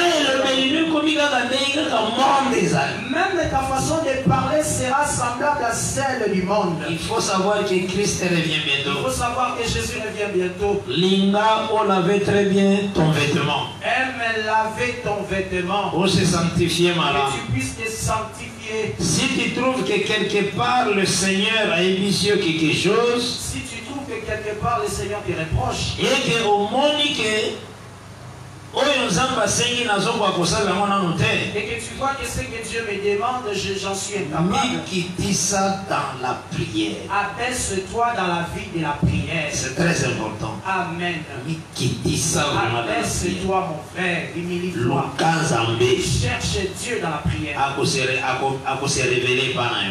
ta façon de parler sera semblable à celle du monde. Il faut savoir que Christ revient bientôt. Il faut savoir que Jésus revient bientôt. Linga, on lavait très bien ton vêtement. Aime laver ton vêtement. Pour se sanctifier malade. Que tu puisses te sanctifier. Si tu trouves que quelque part le Seigneur a émission quelque chose. Si tu trouves que quelque part le Seigneur te reproche. Et que au monde que et que tu vois que ce que Dieu me demande, j'en suis incapable. Qui dit ça dans la prière. Abaisse-toi dans la vie de la prière. C'est très important. Amen. Qui dit ça vraiment. Abaisse-toi mon frère, humilie-toi. Cherche Dieu dans la prière.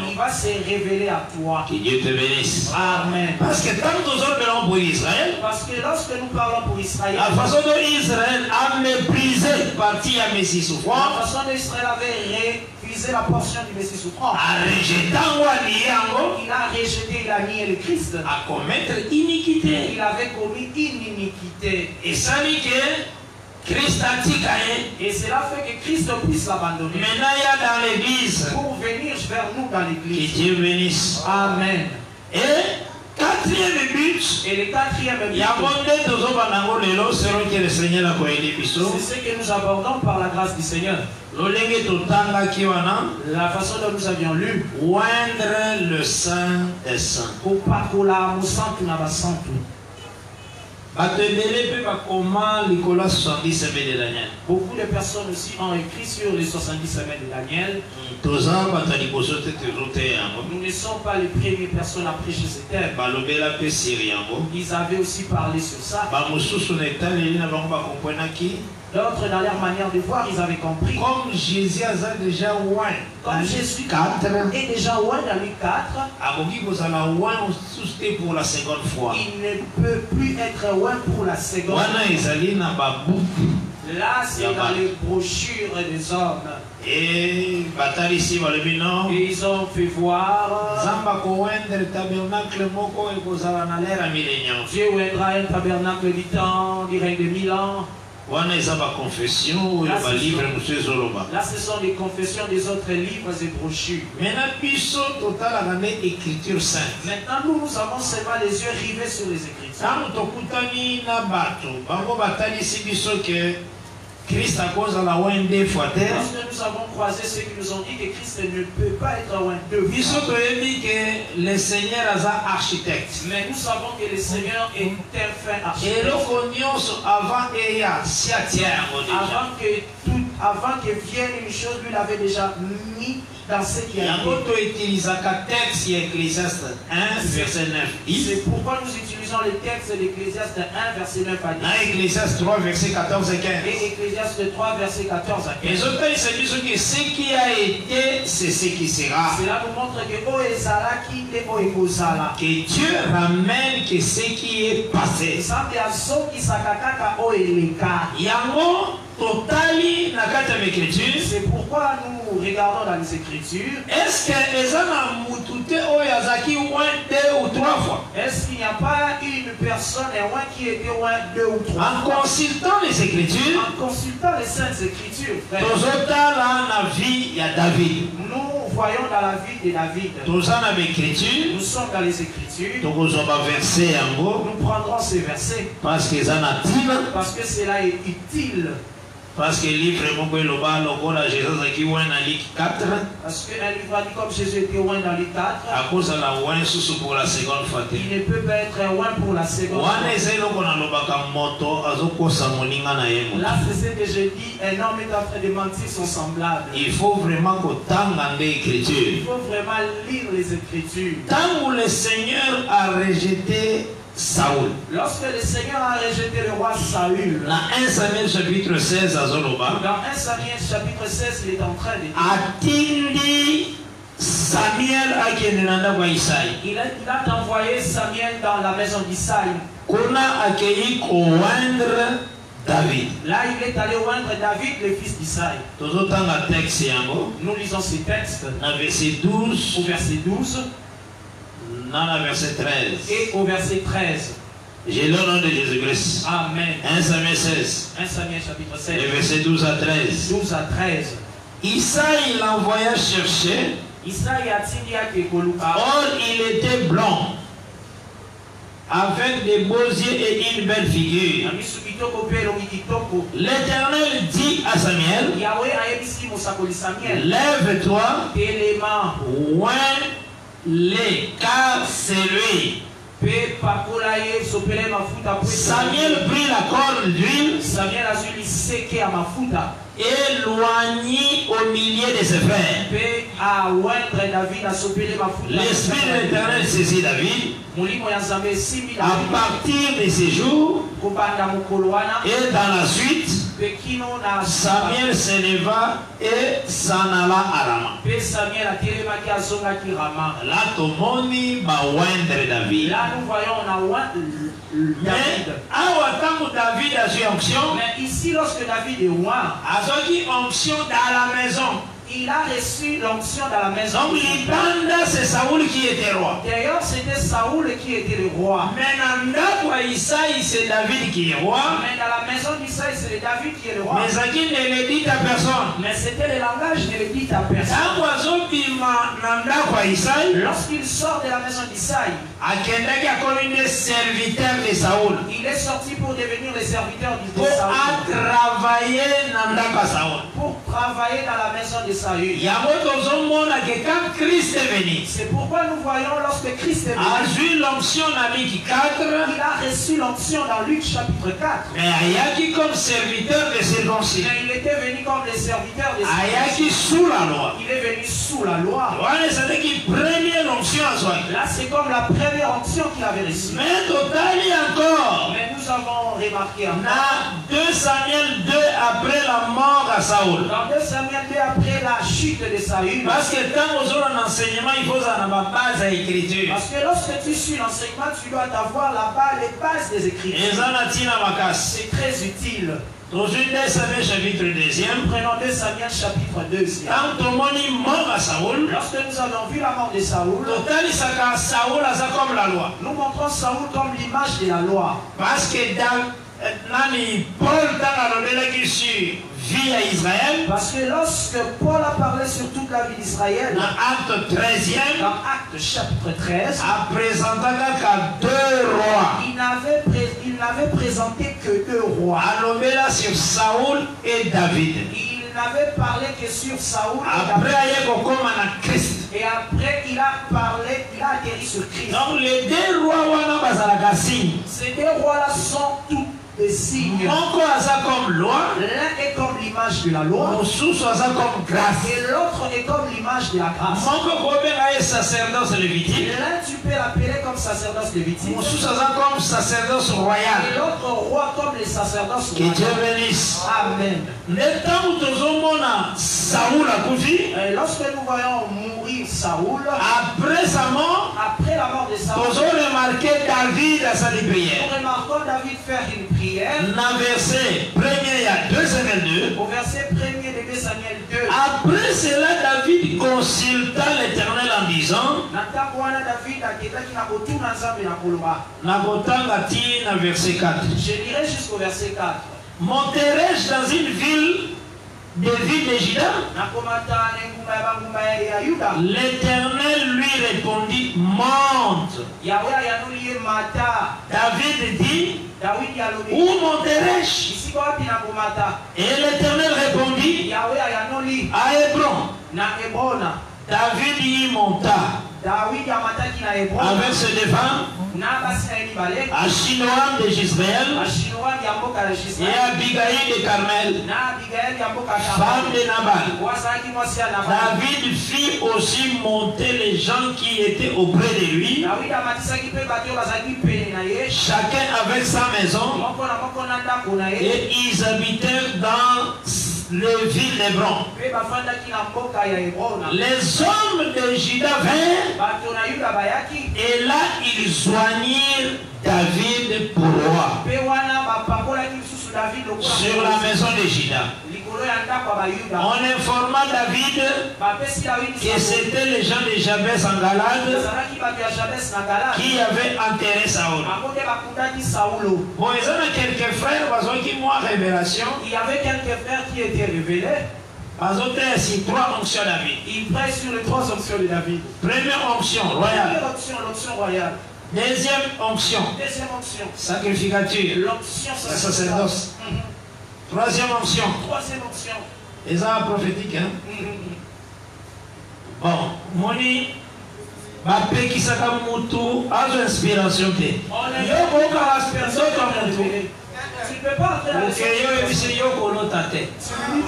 Il va se révéler à toi. Que Dieu te bénisse. Amen. Parce que tant que nous parlons pour Israël. Parce que lorsque nous parlons pour Israël. La façon dont Israël a méprisé partie à Messie souffrant. La façon dont Israël avait refusé la portion du Messie souffrant. Il a rejeté, il a nié le Christ. À commettre iniquité. Il avait commis une iniquité. Et ça dit que Christ a dit et cela fait que Christ puisse l'abandonner. Maintenant il y a dans l'église. Pour venir vers nous dans l'église. Que Dieu bénisse. Amen. Et quand quatrième but, Et le quatrième but, c'est que le Seigneur a commandé. c'est ce que nous abordons par la grâce du Seigneur. La façon dont nous avions lu. Oindre le Saint des Saints. Beaucoup de personnes aussi ont écrit sur les 70 semaines de Daniel. Nous ne sommes pas les premières personnes à prêcher ce thème. Ils avaient aussi parlé sur ça. D'autres, dans leur manière de voir, ils avaient compris. Comme Jésus a déjà oint. Comme Jésus est déjà oint dans Luc 4. Pour la seconde fois. Il ne peut plus être oint pour la seconde fois. Là, c'est dans les brochures des hommes. Et ils ont fait voir. Dieu oindra un tabernacle du temps, du règne de 1000 ans. Là, ce sont des confessions des autres livres et brochures. Maintenant, nous avons seulement les yeux rivés sur les Écritures. Christ à cause de la oint deux fois terre. Lorsque nous avons croisé ceux qui nous ont dit que Christ ne peut pas être oint deux fois. Nous avons dit que le Seigneur est un architecte. Mais nous savons que le Seigneur est un fin architecte. Et nous connaissons avant avant que vienne une chose, lui l'avait déjà mis dans ce qui a été. C'est pourquoi nous utilisons les textes d'Ecclésiaste 1, verset 9 à 10. Ecclésiaste 3, verset 14 et 15. Et Ecclésiaste 3, verset 14 à 15. Et ce qui a été, c'est ce qui sera. Cela nous montre que que Dieu ramène que ce qui est passé. C'est pourquoi nous regardons dans les Écritures. Est-ce qu'il n'y a pas une personne qui était loin 2 ou 3 en consultant les Écritures, en consultant les Saintes Écritures, nous voyons dans la vie de David. Nous sommes dans les Écritures. Nous prendrons ces versets parce que cela est utile. Parce que le livre parce qu'un livre a dit comme Jésus était oint dans Luc 4. À cause de la oint pour la seconde fois. Il ne peut pas être oint pour la seconde fois. Là, c'est ce que je dis, un homme est en train de mentir son semblable. Il faut vraiment l'écriture. Il faut vraiment lire les Écritures. Tant où le Seigneur a rejeté Saül. Lorsque le Seigneur a rejeté le roi Saül, dans 1 Samuel chapitre 16, dans 1 Samuel chapitre 16, il est en train de dire Samuel il a envoyé Samuel dans la maison d'Isaïe. David. Là, il est allé oindre David, le fils d'Isaïe. Nous lisons ces textes. Verset 12. Au verset 12. Verset 13. Et au verset 13. J'ai le nom de Jésus-Christ. Amen. 1 Samuel 16. 1 Samuel chapitre 16. Et verset 12 à 13. 12 à 13. Isaïe l'envoya chercher. Or, il était blanc, avec des beaux yeux et une belle figure. L'Éternel dit à Samuel, lève-toi, oins-les, car c'est lui. Samuel prit la corne d'huile, éloigné au milieu de ses frères. L'Esprit de l'Éternel saisit David. À partir de ces jours et dans la suite, Samuel s'éleva et s'en alla à Rama. Là, Tomoni va oindre David. Là, nous voyons, on a oint David. David a eu onction. Mais ici, lorsque David est oint, a eu onction dans la maison. Il a reçu l'onction dans la maison. Donc Libanda, c'est Saoul qui était roi. D'ailleurs, c'était Saoul qui était le roi. Mais dans Isaïe, c'est David qui est roi. Mais dans la maison d'Isaïe, c'est David qui est le roi. Mais ça qui ne le dit à personne. Mais c'était le langage, ne le dit à personne. Lorsqu'il sort de la maison d'Isaïe, il est sorti pour devenir le serviteur de Saoul. Pour travailler dans la maison de Saül. C'est pourquoi nous voyons lorsque Christ est venu, il a reçu l'onction dans Luc chapitre 4. Mais il était venu comme le serviteur de sous la loi. Il est venu sous la loi. Là, c'est comme la première onction qu'il avait reçue. Mais encore. Mais nous avons remarqué dans 2 Samuel 2 après la mort à Saoul. Dans 2 Samuel 2 après la chute de Saül. Parce que quand vous avez un enseignement, il faut avoir une base à l'écriture. Parce que lorsque tu suis l'enseignement, tu dois avoir les bases des Écritures. C'est très utile. Aujourd'hui, 2 Samuel chapitre 2. Prenons 2 Samuel chapitre 2. Lorsque nous avons vu la mort de Saoul, nous montrons Saoul comme l'image de la loi. Parce que Paul vie à Israël. Parce que lorsque Paul a parlé sur toute la vie d'Israël, dans Acte 13e, dans Acte chapitre 13, a présenté deux rois. Il n'avait présenté que 2 rois. Là sur Saoul et David. Il n'avait parlé que sur Saoul et David. Et après, il a atterri sur Christ. Donc les 2 rois, ces 2 rois-là sont tous des signes. L'un comme loi, l'un est comme l'image de la loi, comme grâce. Et l'autre est comme l'image de la grâce. L'un tu peux l'appeler comme sacerdoce lévitique. Comme sacerdoce royal. Et l'autre roi comme les sacerdoces royaux. Que Dieu bénisse. Amen. Et lorsque nous voyons mourir Saoul, après sa mort, après la mort de Saoul, nous avons remarqué David à sa prière. Nous remarquons David faire une prière. Dans verset 1er, il y a 2 Samuel 2. Au verset 1er de 2 Samuel 2. Après cela, David consulta l'Éternel en disant, verset 4. Je lirai jusqu'au verset 4. Monterai-je dans une ville de Juda? L'Éternel lui répondit, monte. David dit, où monterai-je? Et l'Éternel répondit, à Hébron. David y monta. Avec ses devants, Achinoam de Gisraël et Abigail de Carmel, femme de Nabal. David fit aussi monter les gens qui étaient auprès de lui, chacun avec sa maison, et ils habitèrent dans les villes d'Hébron. Les hommes de Juda vinrent et là ils joignirent David pour roi sur la maison de Juda. On informa David que c'était les gens de Jabès en Galade qui avaient enterré Saoul. Bon, il y a quelques frères qui ont une révélation. Il y avait quelques frères qui étaient révélés. Sur 3 onctions David. Il prêche sur les 3 onctions de David. Première onction royale. Première onction, l'onction royale. Deuxième onction. Deuxième onction. Sacrificature. L'onction sacerdoce. Troisième onction. Troisième onction. Et ça prophétique, hein? Bon, moni, bape qui s'appelle Moutou, a une inspiration. Tu ne peux pas faire la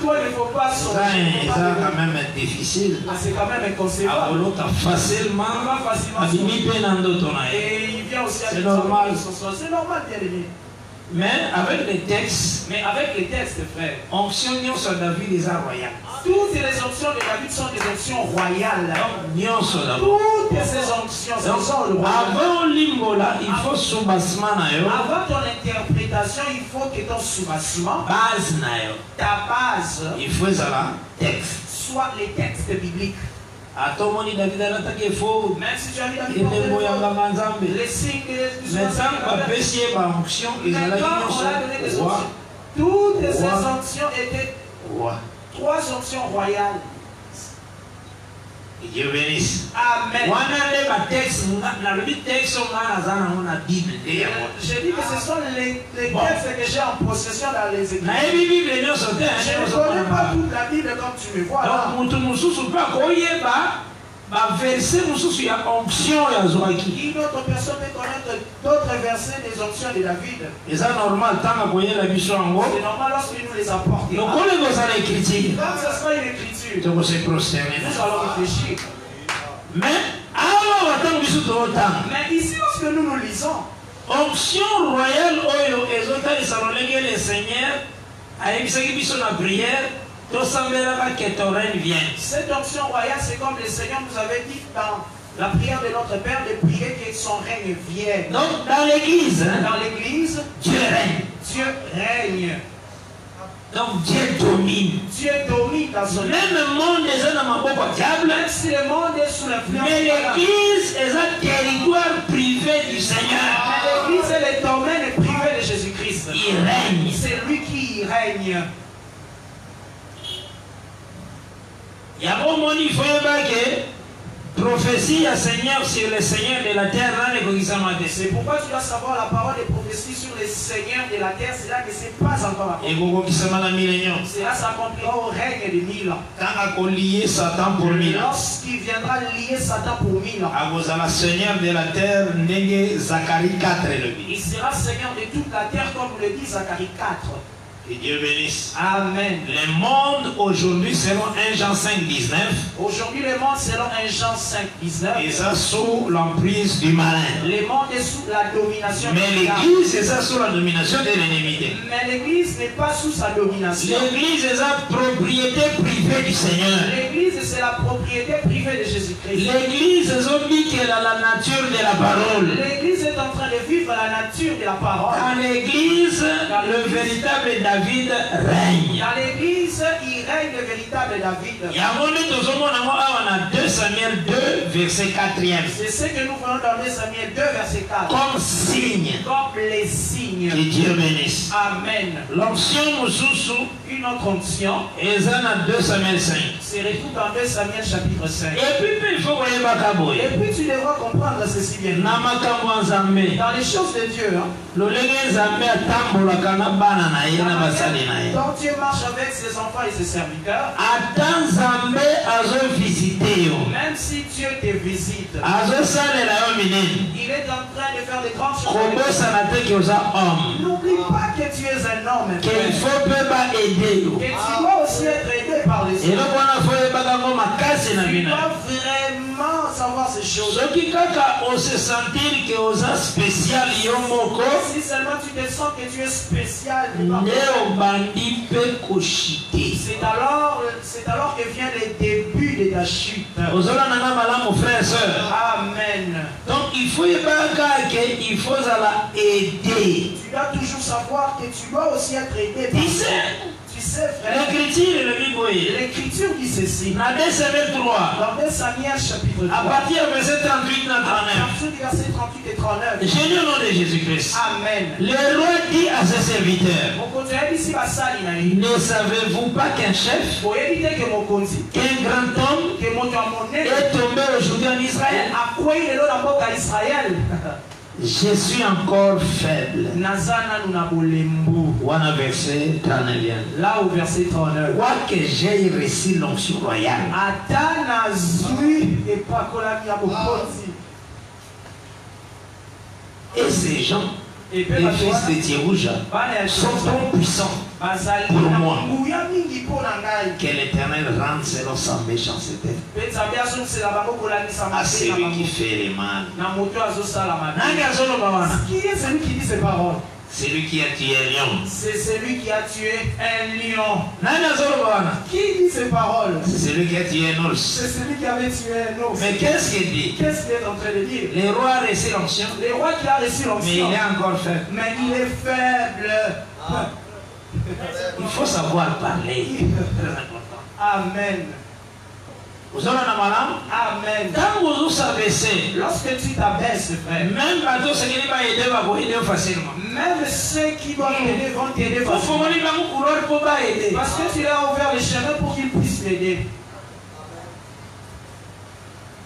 toi, il ne faut pas sortir. Ça quand même difficile. C'est quand même inconcevable. Facilement. Et il vient aussi avec c'est normal. C'est normal, bien aimé. Mais avec les textes, frère, onction sur David est royal. Toutes les onctions de David sont des onctions royales. Toutes ces onctions sont royales. Avant l'imbola, il faut soubassement. Avant ton interprétation interprétation, il faut que ton soubassement, ta base, il faut ça texte. Soit les textes bibliques. Même si tu as vu David les signes que toutes ces onctions étaient 3 onctions royales. Dieu bénisse. Amen. Je dis que ce sont les textes que j'ai en possession dans les églises. Je ne connais pas toute la Bible comme tu me vois là. Une autre personne peut connaître d'autres versets des onctions de David. C'est normal lorsque nous les apportons. Comme ce sera une écriture, nous allons réfléchir. Mais ici, lorsque nous lisons, onction royale oyo ezota le Seigneur avec ce qui sont la prière. Cette onction royale, c'est comme le Seigneur nous avait dit dans la prière de notre Père de prier que son règne vienne. Donc dans l'église, Dieu règne. Dieu règne. Donc Dieu domine. Dieu domine dans son même le monde est dans ma diable. Même si le monde est sous l'influence. Mais l'église est un territoire privé du Seigneur. L'église est le domaine privé de Jésus-Christ. Il règne. C'est lui qui règne. Il y a un moment il faut que prophétie à Seigneur sur le Seigneur de la terre. C'est pourquoi tu dois savoir la parole des prophéties sur les seigneurs de la terre. C'est là que ce n'est pas encore accompli. Cela s'accomplira au règne de 1000 ans. Lorsqu'il viendra lier Satan pour 1000 ans. Seigneur de la terre, Zacharie 4 il sera Seigneur de toute la terre comme le dit Zacharie 4. Que Dieu bénisse. Amen. Le monde aujourd'hui, selon 1 Jean 5, 19. Aujourd'hui, le monde, selon 1 Jean 5, 19. Et ça sous l'emprise du malin. Le monde est sous la domination de l'Église. Mais l'église, c'est ça sous la domination de l'ennemi. Mais l'église n'est pas sous sa domination. L'église est la propriété privée du Seigneur. L'église, c'est la propriété privée de Jésus-Christ. L'église, c'est la nature de la parole. L'église est en train de vivre la nature de la parole. Dans l'église, le véritable David règne. Dans l'église, il règne le véritable David. Il y a 2 Samuel 2, verset 4e. C'est ce que nous voyons dans 2 Samuel 2, verset 4. Comme signe. Comme les signes. Que Dieu bénisse. Amen. L'onction Moussousou. Une autre onction. Et ça dans 2 Samuel 5. C'est retrouvé dans 2 Samuel chapitre 5. Et puis il faut Et puis tu devras comprendre ceci bien. Dans les choses de Dieu. Le quand Dieu marche avec ses enfants et ses serviteurs, même si Dieu te visite, il est en train de faire des grandes choses. N'oublie pas que tu es un homme. Que tu dois aussi être aidé par les autres. Tu dois vraiment savoir ces choses. Si seulement tu te sens que tu es spécial, c'est alors que vient le début de ta chute. Amen. Donc il faut aider. Tu dois toujours savoir que tu dois aussi être aidé. Tu sais, frère. L'écriture dit ceci. Dans 2 Samuel chapitre 3. À partir du verset 38 à partir du verset 38 et 39. Jésus au nom de Jésus-Christ. Amen. Le roi dit à ses serviteurs. Ne savez-vous pas qu'un chef, qu'un grand homme est tombé aujourd'hui en Israël? Je suis encore faible. Verset 39. Là au verset 39. Quoique j'ai reçu l'onction royale. Et ces gens, les fils de Thérouja, sont trop puissants pour moi. Que l'Éternel rende selon sa méchanceté à celui qui fait le mal. Qui est celui qui dit ces paroles? C'est lui qui a tué un lion. C'est celui qui a tué un lion. Qui dit ces paroles? C'est celui qui a tué un ours. C'est celui qui avait tué un ours. Mais qu'est-ce qu'il dit? Qu'est-ce qu'il est en train de dire? Le roi a reçu l'onction. Le roi qui a reçu l'onction. Mais il est encore faible. Mais il est faible. Il faut savoir parler. Très important. Amen. Vous avez un malin? Amen. Quand vous s'abaissez, lorsque tu t'abaisses, frère, même bateau, ce qui n'est pas aidé va vous aider facilement. Même ceux qui doivent t'aider vont t'aider facilement. Parce que tu leur as ouvert le chemin pour qu'ils puissent t'aider.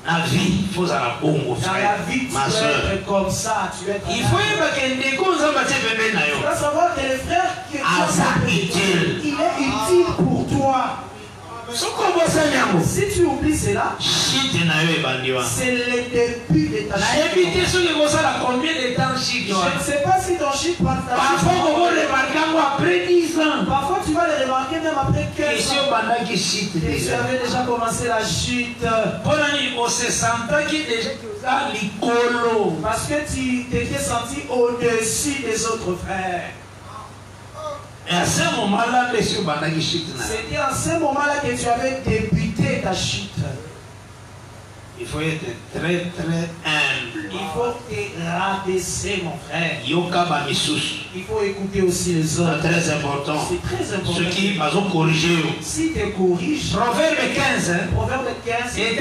La vie, il faut la bongo, frère. Dans la vie, tu dois être comme ça. Tu dois être il faut que tu dois savoir que le frère qui est utile. Il est utile pour toi. Si tu oublies cela, c'est le début de ta chute. Je ne sais pas si ton chute passe après 10 ans. Parfois tu vas le remarquer même après 15 ans. Et tu avais déjà commencé la chute. Parce que tu t'étais senti au-dessus des autres frères. Et à ce moment-là, c'était à ce moment-là que tu avais débuté ta chute. Il faut être très très humble. Il faut te rabaisser, mon frère. Il faut écouter aussi les autres. C'est très important. C'est très important. Ceux qui vont corriger. Si tu corriges. Proverbe 15. Proverbe 15. Et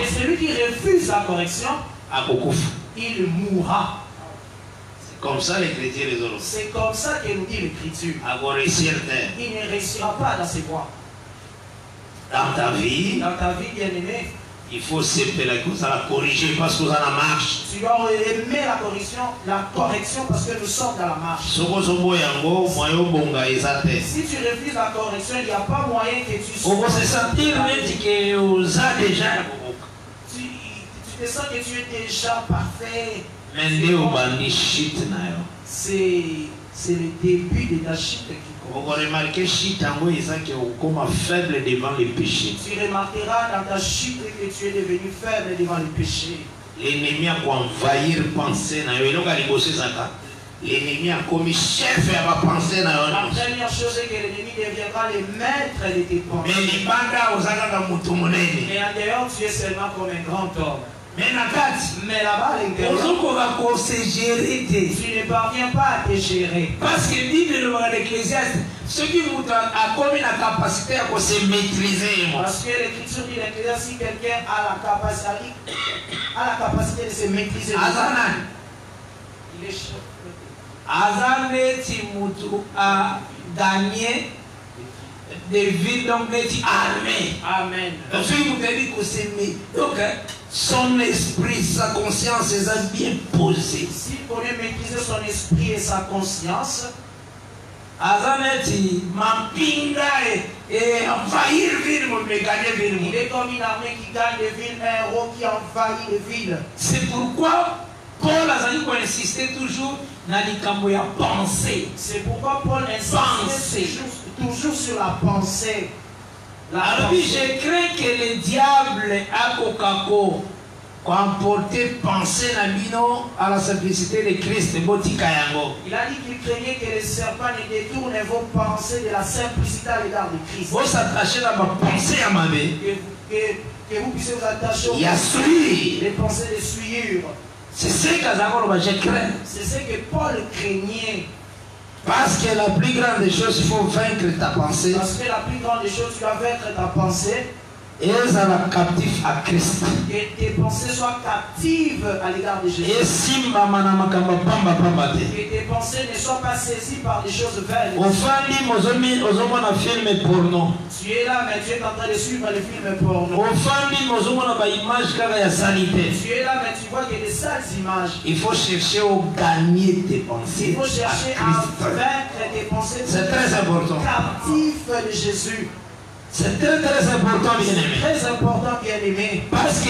celui qui refuse la correction, il mourra. Comme ça, les chrétiens les autres. C'est comme ça que nous dit l'Écriture. Il ne réussira pas dans ses voies. Dans ta vie, bien-aimé, il faut la corriger parce que vous en la marche. Tu dois aimer la correction parce que nous sommes dans la marche. Si tu refuses la correction, il n'y a pas moyen que tu sois. On va se sentir que vous avez déjà. Tu te sens que tu es déjà parfait. C'est le début de ta chute qui commence. Faible devant les péchés. Tu remarqueras dans ta chute que tu es devenu faible devant les péchés. L'ennemi a envahir pensée. L'ennemi a commis chef et va penser. La première chose est que l'ennemi deviendra le maître de tes pensées. Mais en dehors, tu es seulement comme un grand homme. Mais là-bas, tu ne parviens pas à te gérer. Parce que dit dans l'Ecclésiaste, ceux qui ont la capacité à se maîtriser. Parce que l'Écriture dit que si quelqu'un a la capacité de se maîtriser, il est chaud. Azane Timutu a gagné des villes, donc des armées. Amen. Donc, son esprit, sa conscience, les a bien posés. S'il connaît maîtriser son esprit et sa conscience, Azaneti, Mampinga et envahir ville, il est comme une armée qui gagne des villes, un héros qui envahit les villes. C'est pourquoi Paul a insisté toujours dans les pensée. C'est pourquoi Paul insiste toujours sur la pensée. Alors je crains que le diable a Coca-Cola emporté pensée à la simplicité de Christ. Il a dit qu'il craignait que les serpents ne détournent vos pensées de la simplicité à l'égard de Christ. Vous s'attachez à ma pensée à ma vie. Que vous puissiez vous attacher aux pensées de souillure. C'est ce que je crains. C'est ce que Paul craignait. Parce que la plus grande chose, il faut vaincre ta pensée. Parce que la plus grande chose, tu dois vaincre ta pensée. Et elles sont captives à Christ. Que tes pensées soient captives à l'égard de Jésus. Que tes pensées ne soient pas saisies par des choses vaines. Tu es là, mais tu es en train de suivre les films porno. Tu es là, mais tu vois que des sales images. Il faut chercher à gagner tes pensées. Il faut chercher à vaincre tes pensées. C'est très important. Captif de Jésus. C'est très très important, bien-aimé. Très important, bien-aimé. Parce que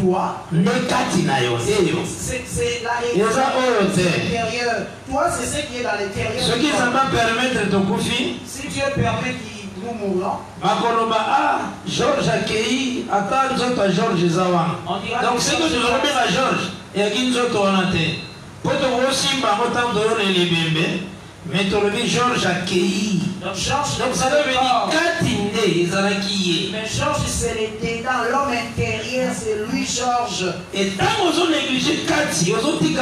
toi, c'est la l'intérieur. Toi, c'est ce qui est dans l'intérieur. Ce qui va permettre de confier. Si Dieu permet qu'il nous mourons. Georges accueilli, attends, Georges Zawan. Donc, c'est que je remets à Georges. Et à qui nous autres. Mais Georges accueilli. Donc Georges, donc ça veut dire mais Georges c'est le dedans, l'homme intérieur, c'est lui Georges. Et tant qu'on a négligé Kati, on a dit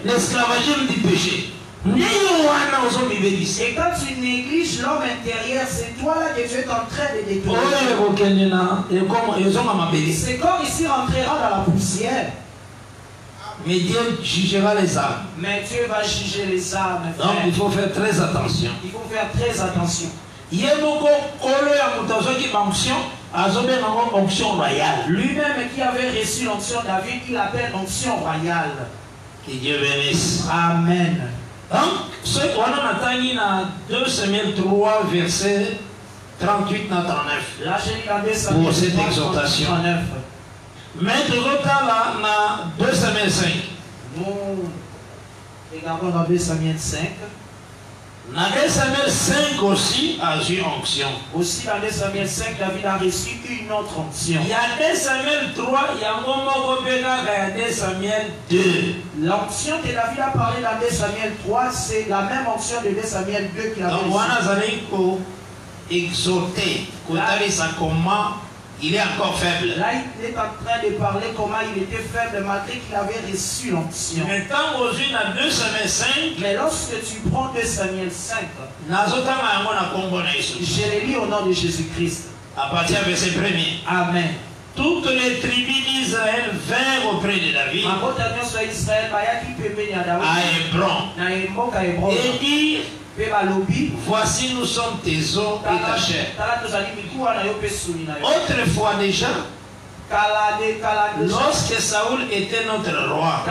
l'esclavagisme du péché. Et quand tu négliges l'homme intérieur, c'est toi là que tu es en train de détruire. C'est comme ici rentrera dans la poussière. Mais Dieu jugera les âmes. Mais Dieu va juger les âmes. Donc il faut faire très attention. Il faut faire très attention. Lui-même qui avait reçu l'onction David, il appelle onction royale. Que Dieu bénisse. Amen. Donc, ce qu'on a entendu dans 2 Samuel 3, verset 38 à 39. Là, j'ai dit pour cette exhortation. Mais tout autant là, dans 2 Samuel 5. Nous regardons dans 2 Samuel 5. Dans 2 Samuel 5 aussi a eu onction. Aussi dans 2 Samuel 5, David a reçu une autre onction. Il y a 2 Samuel 3, il y a un moment où il y a 2 Samuel 2. L'onction que David a parlé dans 2 Samuel 3, c'est la même onction de 2 Samuel 2 qu'il a reçue. Donc on a exhorté, comment il est encore faible. Là, il est en train de parler comment il était faible malgré qu'il avait reçu l'onction. Maintenant, aujourd'hui, dans 2 Samuel 5, mais lorsque tu prends 2 Samuel 5, je les lis au nom de Jésus-Christ. À partir du verset 1er. Amen. Toutes les tribus d'Israël vinrent auprès de David à Hébron et dirent: voici, nous sommes tes os et ta chair. Autrefois déjà, lorsque Saoul était notre roi,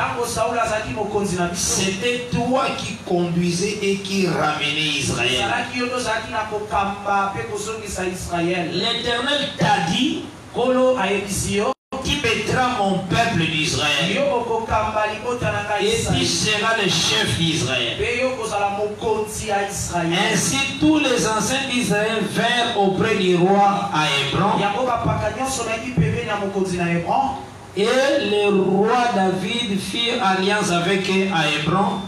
c'était toi qui conduisais et qui ramenais Israël. L'Éternel t'a dit: qui mettra mon peuple d'Israël et tu seras le chef d'Israël. Ainsi tous les anciens d'Israël vinrent auprès du roi à Hébron, et le roi David fit alliance avec eux à Hébron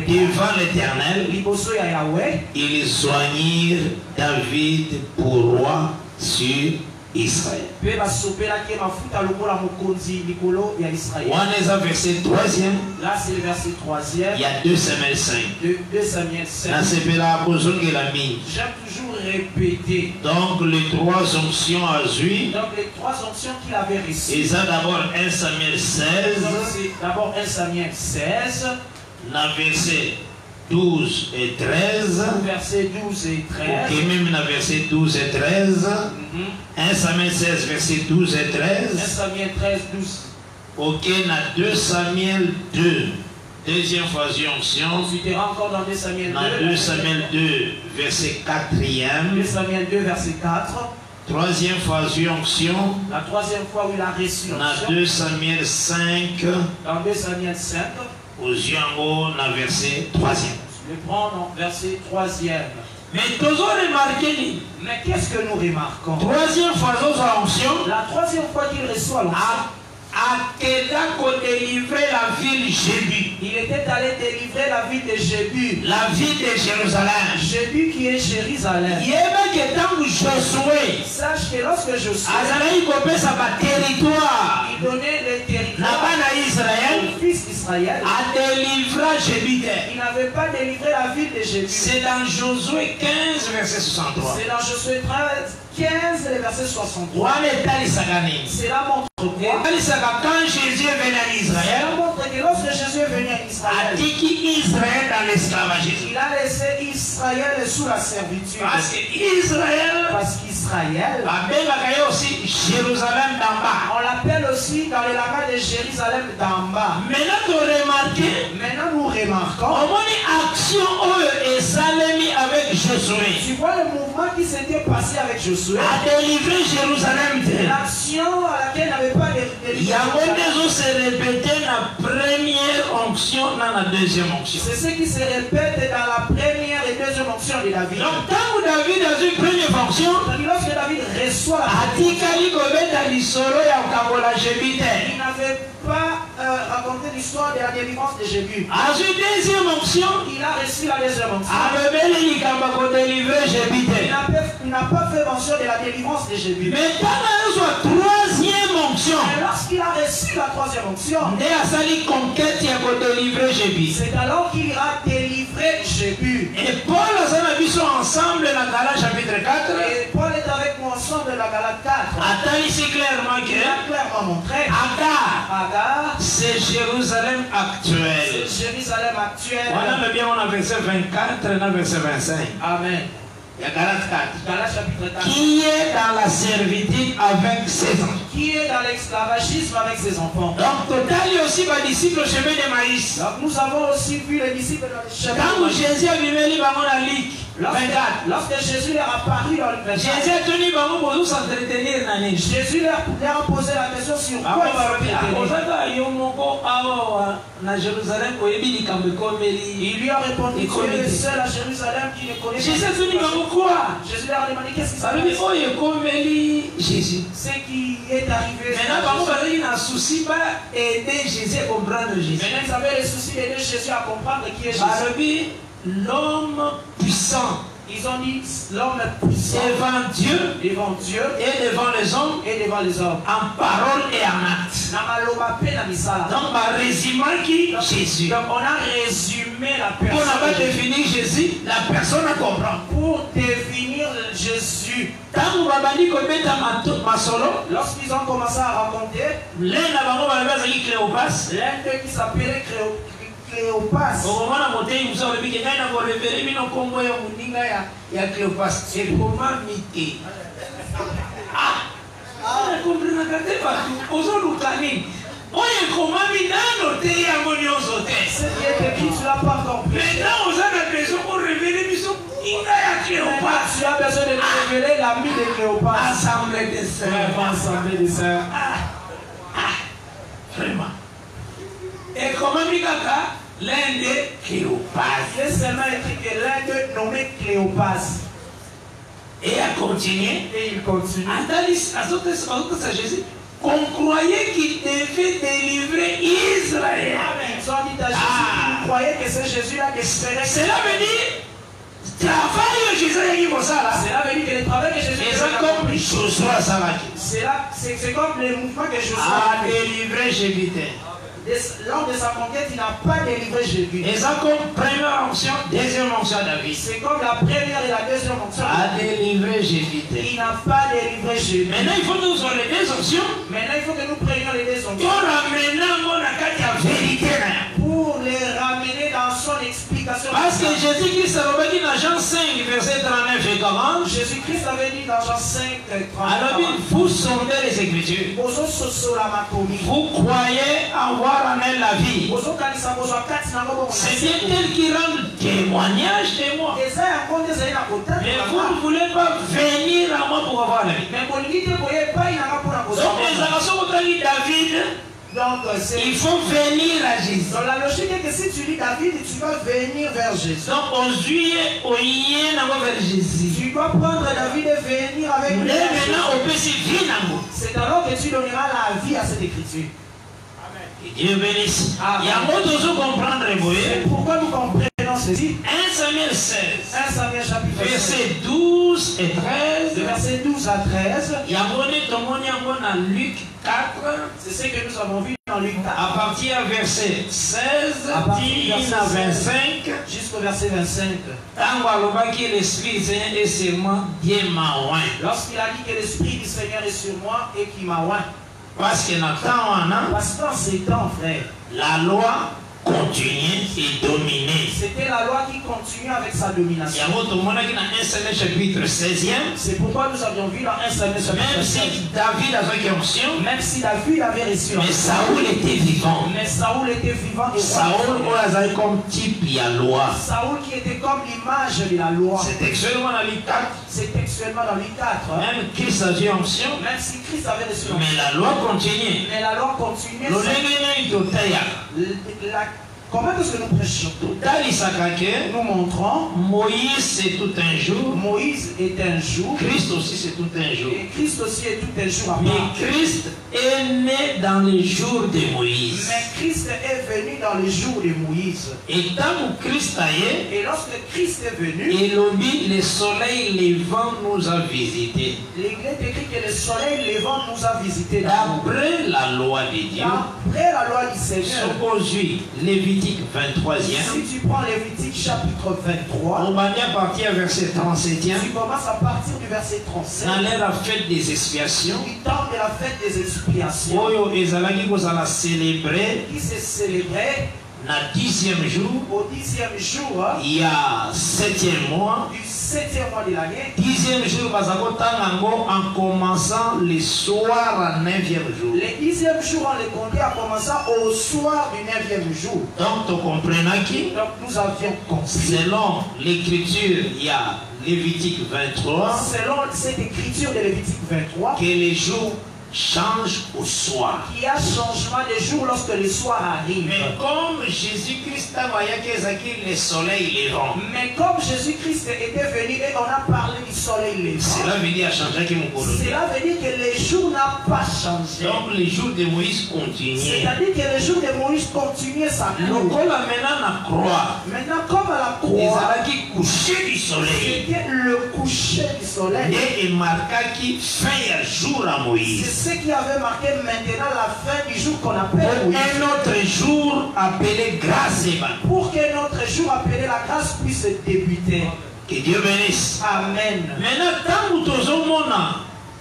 devant l'Éternel. Ils joignirent David pour roi sur Israël. On est à verset 3e. Là, c'est le verset 3e. Il y a 2 Samuel 5. 2 Samuel 5. J'aime toujours répéter. Donc, les 3 onctions à Zui. Donc, les 3 onctions qu'il avait reçues. Et ça, d'abord 1 Samuel 16. D'abord 1 Samuel 16. Dans verset 12 et 13. Verset 12 et 13. Ok, même dans verset 12 et 13. 1 Samuel 16, verset 12 et 13. 1 Samuel 13, 12. Ok, dans 2 Samuel 2. Deuxième fois onction. Tu te rends encore dans 2 Samuel 2. Dans 2 Samuel 2, verset 4e. 2 Samuel 2, verset 4. Troisième fois onction. La troisième fois où il a reçu l'onction. Dans 2 Samuel 5. Dans 2 Samuel 5. Aux yeux en haut, dans verset 3e. Je vais prendre dans verset 3e. Mais toujours remarqué. Mais qu'est-ce que nous remarquons? Troisième fois onction. La troisième fois qu'il reçoit l'onction. Akeda délivrer la ville Jébu. Il était allé délivrer la ville de Jébu. La ville de Jérusalem. Jébu qui est Jérusalem. Sache que lorsque Josué il donnait le territoire au fils d'Israël, il n'avait pas délivré la ville de Jébu. C'est dans Josué 15, verset 63. C'est dans Josué 15, le verset 63. Cela montre quoi? Quand Jésus est venu en Israël, cela montre que lorsque Jésus est venu en Israël, dans l'esclavagisme. Il a laissé Israël sous la servitude. Parce qu'Israël, aussi Jérusalem d'en bas. On l'appelle aussi dans le langage de Jérusalem d'en bas. Maintenant nous remarquons action et Salemi avec Josué. Tu vois le mouvement qui s'était passé avec Josué. A délivré Jérusalem. L'action à laquelle il n'avait pas délivré. Il y a des se répété la première onction dans la deuxième onction. C'est ce qui se répète dans la première et deuxième onction de David. Donc quand David a une première fonction, lorsque David reçoit la il n'avait pas raconté l'histoire de la délivrance de Jésus. Il a reçu la deuxième onction. Il n'a pas fait mention de la délivrance de Jésus. Mais quand il a reçu la troisième onction, et lorsqu'il a reçu la troisième onction, c'est alors qu'il ira délivrer Jésus. Et Paul est ensemble dans la Galates chapitre 4. Et Paul est avec nous ensemble dans la Galate 4. Attends ici clairement que il a clairement montré Agar, c'est Jérusalem actuel. C'est Jérusalem actuel. On a bien on verset 24 et verset 25. Amen. Il y a Galate 4. Galate chapitre 4. Qui est dans la servitude avec ses enfants. Qui est dans l'esclavagisme avec ses enfants. Donc, total, il y a aussi des disciples au chemin de maïs. Donc, nous avons aussi vu les disciples dans le chemin de maïs. Quand Jésus a vu les ballons à ligue. Lorsque Jésus leur a apparu dans le 24. Jésus a tenu ballon pour nous s'entretenir dans les. Jésus leur a posé la question sur quoi il lui a répondu qu'il est seul à Jérusalem qui ne connaît pas. Jésus a tenu ballon quoi? Jésus leur a demandé qu'est-ce qui s'est passé. Jésus. Ce qui est arrivé. Maintenant, il a un souci pas aider Jésus à comprendre Jésus. Maintenant, ils avaient le souci d'aider Jésus à comprendre qui est Jésus. L'homme puissant. Ils ont dit l'homme puissant devant Dieu et devant les hommes en parole et en acte. Donc, Jésus. Donc, on a résumé la personne. On n'a pas défini Jésus, la personne à comprendre. Pour définir Jésus. Lorsqu'ils ont commencé à raconter, l'un d'eux qui s'appelait Cléopas. Tu as besoin de révéler l'ami de Cléopas. Assemblée des sœurs. Assemblée des sœurs. Vraiment. Et comment l'un de Cléopas. Il est seulement écrit que l'un d'eux nommé Cléopas. Et a continué. Et il continue. À Jésus. On croyait qu'il devait délivrer Israël. Ils ont dit à Jésus qu'ils croyaient que c'est Jésus-là qui espérait. Cela veut dire travail Jésus qui va ça là. Cela veut dire que le travail que Jésus a comme Josué ça va. C'est comme le mouvement que Josué a délivré Jésus. Lors de sa conquête, il n'a pas délivré Jésus. Et ça comme première onction, deuxième onction David. C'est comme la première et la deuxième onction. A délivré Jésus. Il n'a pas délivré Jésus. Maintenant il faut nous avoir les deux options. Maintenant il faut que nous prenions les deux options. Pour ramener la vérité. Pour les ramener dans son explication. Parce que Jésus-Christ avait dit dans Jean 5, verset 39 et 40. Jésus-Christ avait dit dans Jean 5, 39. Alors vous sondez les Écritures. Vous croyez avoir en elle la vie. C'est bien elle qui rend témoignage de moi. Mais vous ne voulez pas venir à moi pour avoir la vie. Donc les actions de David. Donc, il faut venir à Jésus. Donc la logique est que si tu lis David, tu vas venir vers Jésus. Donc on vers Jésus. Tu dois prendre David et venir avec lui. C'est alors que tu donneras la vie à cette écriture. Dieu bénisse. Il y a d'autres comprendre. C'est pourquoi nous comprenons ceci. 1 Samuel 16. 1 Samuel chapitre 16. Versets 12 et 13. De verset 12 à 13. Il y a dans Luc 4. C'est ce que nous avons vu dans Luc 4. À partir du verset 16, à 25. Jusqu'au verset 25. Lorsqu'il a dit que l'Esprit du Seigneur est sur moi et qui m'a oint. Parce que dans ces temps, frère, la loi continuait et dominait. C'était la loi qui continuait avec sa domination. Chapitre 16e. C'est pourquoi nous avions vu dans 1 Samuel chapitre 16. Même si David avait reçu. Mais Saoul était vivant. Et Saoul avait comme type la loi. Saoul qui était comme l'image de la loi. C'est textuellement dans Luc 4. C'est textuellement dans Luc 4. Même Christ avait onction. Même si Christ avait reçu onction. Mais la loi continuait. Mais la loi continuait. Comment est-ce que nous prêchons? Nous montrons Moïse c'est tout un jour. Moïse est un jour. Christ aussi c'est tout un jour. Et Christ aussi est tout un jour à part. Mais Christ est né dans les jours de Moïse. Mais Christ est venu dans les jours de Moïse. Et tant que Christ est, et lorsque Christ est venu, et le soleil levant nous a visités. L'Église écrit que le soleil levant nous a visités. D'après la loi de Dieu. D'après la loi du Seigneur. Lévitique 23e. Si tu prends Lévitique chapitre 23, on va bien partir verset 37e. Tu commences à partir du verset 37. Dans la fête des expiations. Il parle de la fête des expiations. Qui s'est célébré le 10e jour. Au 10e jour. Il y a 7e mois. Du 7e mois de l'année. 10e jour, en commençant le soir à 9e jour. Le 10e jour, on les comptait en commençant au soir du 9e jour. Donc, tu comprends qui? Donc, nous avions compris. Selon l'écriture, il y a Lévitique 23. Selon cette écriture de Lévitique 23. Que les jours change au soir. Il y a changement de jour lorsque le soir arrive. Mais comme Jésus-Christ a voyé le soleil levant. Mais comme Jésus-Christ était venu et on a parlé du soleil levant. Cela veut dire changer que mon colonel. Cela veut dire que le jour n'a pas changé. Donc les jours de Moïse continuaient. C'est-à-dire que le jour de Moïse continuait sa cour. Maintenant comme à la croix. C'était coucher du soleil. C'était le coucher du soleil. Et marqua qui fait un jour à Moïse. C'est ce qui avait marqué maintenant la fin du jour qu'on appelle Moïse. Un autre jour appelé grâce. Pour que notre jour appelé la grâce puisse débuter. Que Dieu bénisse. Amen. Maintenant, quand nous faisons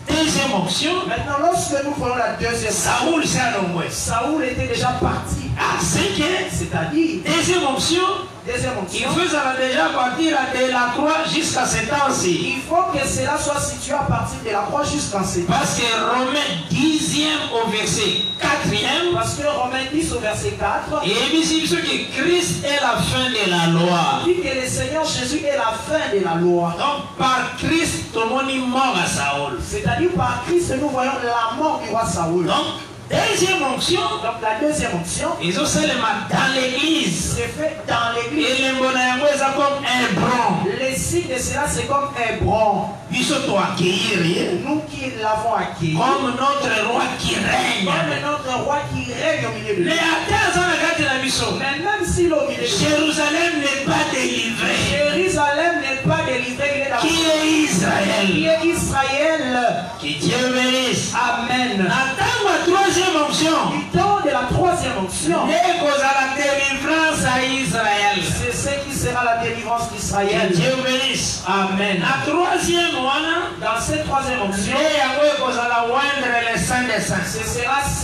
deuxième option. Maintenant, lorsque nous voyons la deuxième option, Saoul était déjà parti. Ah, c'est-à-dire, deuxième option. Il faisait déjà partir de la croix jusqu'à ce temps-ci. Il faut que cela soit situé à partir de la croix jusqu'à ce temps. Parce que Romains 10e au verset 4e. Parce que Romains 10 au verset 4. Et il dit que Christ est la fin de la loi. Il dit que le Seigneur Jésus est la fin de la loi. Donc par Christ, tout le monde est mort à Saoul. C'est-à-dire par Christ, nous voyons la mort du roi Saoul. Donc, deuxième onction. Donc la deuxième onction. Ils ont seulement dans l'église. C'est fait dans l'église. Et les monayango c'est comme un bron. Le signe de cela c'est comme un bron. Ils sont accueillir. Nous qui l'avons accueilli. Comme notre roi qui règne. Comme notre roi qui règne au milieu de nous. Mais même si au milieu de Jérusalem n'est pas délivré. Jérusalem n'est pas délivré. Il est dans qui est Israël. Qui est Israël. Que Dieu bénisse. Amen. Attends la troisième option. Du temps de la troisième option. N'est qu'aux la délivrance à Israël. C'est ce qui sera la délivrance d'Israël. Que Dieu bénisse. Amen. La troisième dans cette troisième option, ce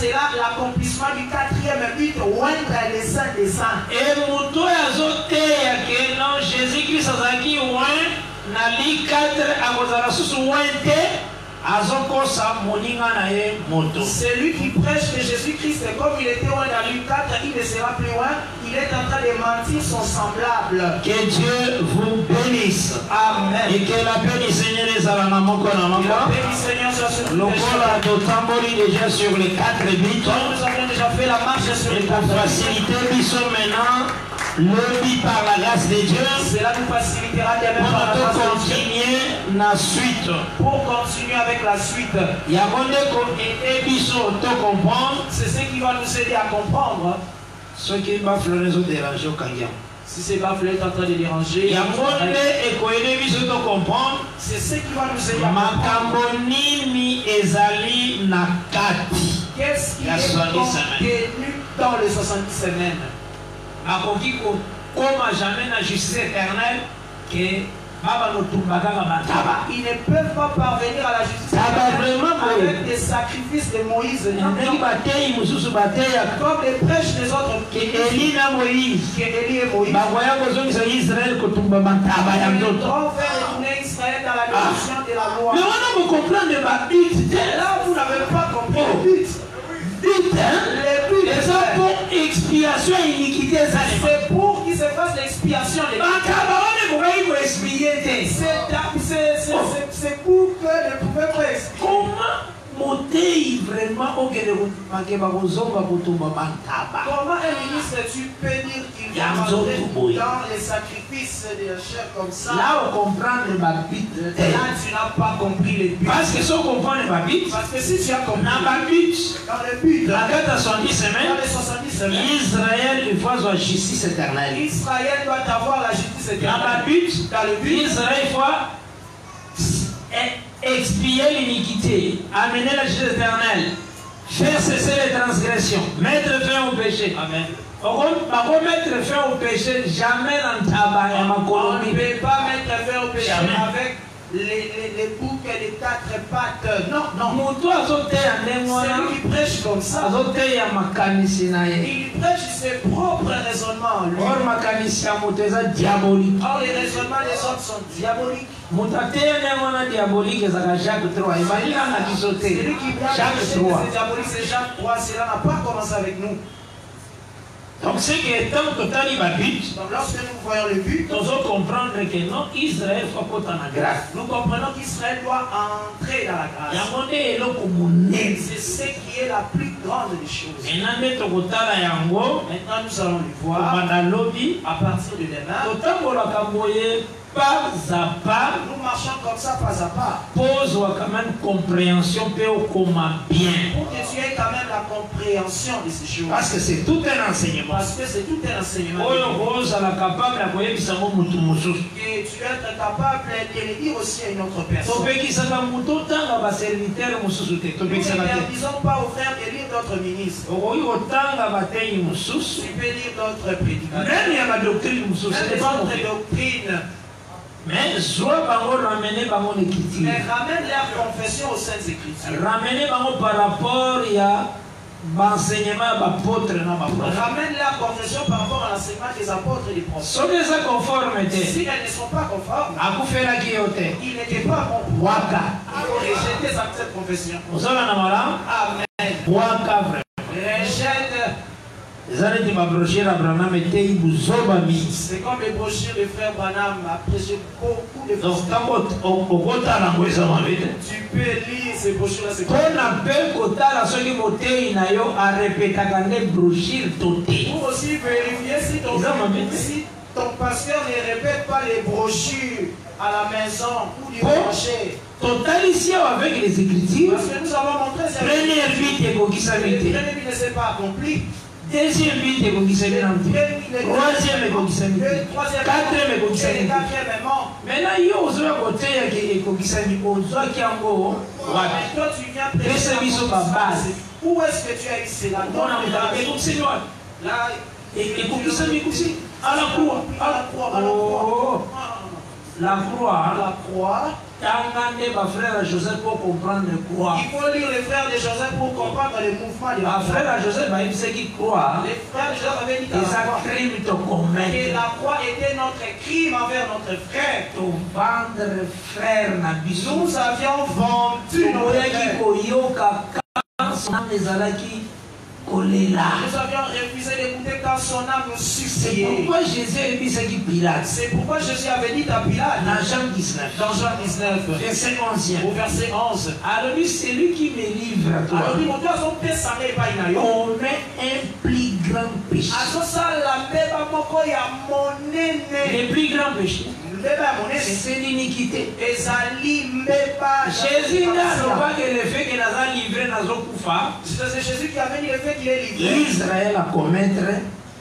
sera l'accomplissement du quatrième but, oindre les saints des saints. Et Moutou Azoté, que non Jésus-Christ a dit na li 4 akozala susu ointe. C'est lui qui prêche que Jésus-Christ, comme il était loin dans Luc 4, il ne sera plus loin, il est en train de mentir son semblable. Que Dieu vous bénisse. Amen. Et que la paix du Seigneur est à la main. La paix du Seigneur soit sur nous. Déjà sur les 4 bits. Nous avons déjà fait la marche sur les 4 bits. Pour faciliter, nous sommes maintenant le par la grâce de Dieu. Cela nous facilitera demain par la grâce de Dieu. La suite. Pour continuer avec la suite. C'est ce qui va nous aider à comprendre. Ce qui va déranger au Kanyam. Si ces baffles est en train de déranger, c'est ce qui va nous aider à comprendre. Qu'est-ce qui est contenu dans les 70 semaines? Comme jamais la justice éternelle que ils ne peuvent pas parvenir à la justice avec des sacrifices de Moïse. Comme les prêches des autres que Élie et Moïse. Ils vont faire retourner Israël dans la direction de la loi. Là, vous n'avez pas compris le but. Expiation iniquité. C'est pour qu'il se fasse l'expiation des c'est pour que ne pouvait pas expliquer. Comment monter vraiment au comment un ministre tu peux dire qu'il vient rentrer dans les sacrifices de chair comme ça? Là on comprend ma bite. Là tu n'as pas compris les buts. Parce que si on comprend ma bite, parce que si tu as compris dans le but, dans les 70 semaines, Israël il faut la justice éternelle. Israël doit avoir la justice éternelle. Dans le but, Israël faut expier l'iniquité, amener la justice éternelle, faire cesser les transgressions, mettre fin au péché. Amen. On ne peut pas mettre fin au péché jamais dans le tabac. On ne peut pas mettre fin au péché avec les boucs et les quatre pattes. Non, non. Celui qui prêche comme ça, il prêche ses propres raisonnements. Or, les raisonnements des autres sont diaboliques. Celui qui prêche Jacques 3, c'est Jacques 3, cela n'a pas commencé avec nous. Donc c'est que tant que tu as but, donc lorsque nous voyons le but, nous devons comprendre que non, Israël faut pas en grâce. Nous comprenons qu'Israël doit entrer dans la grâce. C'est ce qui est la plus grande des choses. Maintenant nous allons le voir à partir de demain. Pas à pas, nous marchons comme ça, pas à pas. Pose quand même compréhension, comment bien. Pour que tu aies quand même la compréhension de ces choses. Parce que c'est tout un enseignement. Parce que c'est tout un enseignement. Que tu es capable de le dire aussi à une autre personne. Nous ne disons pas aux frères de lire d'autres ministres. Tu peux lire d'autres prédicateurs. Même il y a ma doctrine. Même les autres doctrines. Mais ramène leur confession aux Saintes Écritures. Ramenez par rapport à l'enseignement des apôtres. Ramène leur confession par rapport à l'enseignement des apôtres et des prophètes. Si elles ne sont pas conformes, il n'était pas bon pour rejeter cette confession. Amen. Rejette. C'est comme les brochures de frère Branham a prêché beaucoup de fois. Tu peux lire ces brochures-là. Pour aussi vérifier si ton pasteur ne répète pas les brochures à la maison ou du marché. Totalissez avec les Écritures. Parce que nous avons montré ça. Première but ne s'est pas accompli. Deuxième but est conquisté. Troisième est conquisté. Quatrième est conquisté. Maintenant, il y a aussi un côté qui est conquisté. Toi, tu viens prêcher base. Où est-ce que tu as eu cela? Là, et conquisté à la croix. La croix. Frère Joseph pour comprendre quoi. Il faut lire les frères de Joseph pour comprendre le mouvement de la croix. Frère Joseph il sait qu'il croit. Les frères de Joseph avaient dit que la croix était notre crime envers notre frère. Nous avions vendu nous avions refusé d'écouter quand son âme nous suppliait. C'est pourquoi Jésus avait dit Pilate. C'est pourquoi Jésus avait dit à Pilate. Dans Jean 19. Verset 11. Au verset 11. Alors lui, c'est lui qui me livre à toi. Alors lui, mon Dieu, on met un plus grand péché. Le plus grand péché. C'est l'iniquité. Jésus n'a pas que le fait qu'il a livré dans le Koufa. C'est Jésus qui avait dit le fait qu'il est livré. Israël a commettre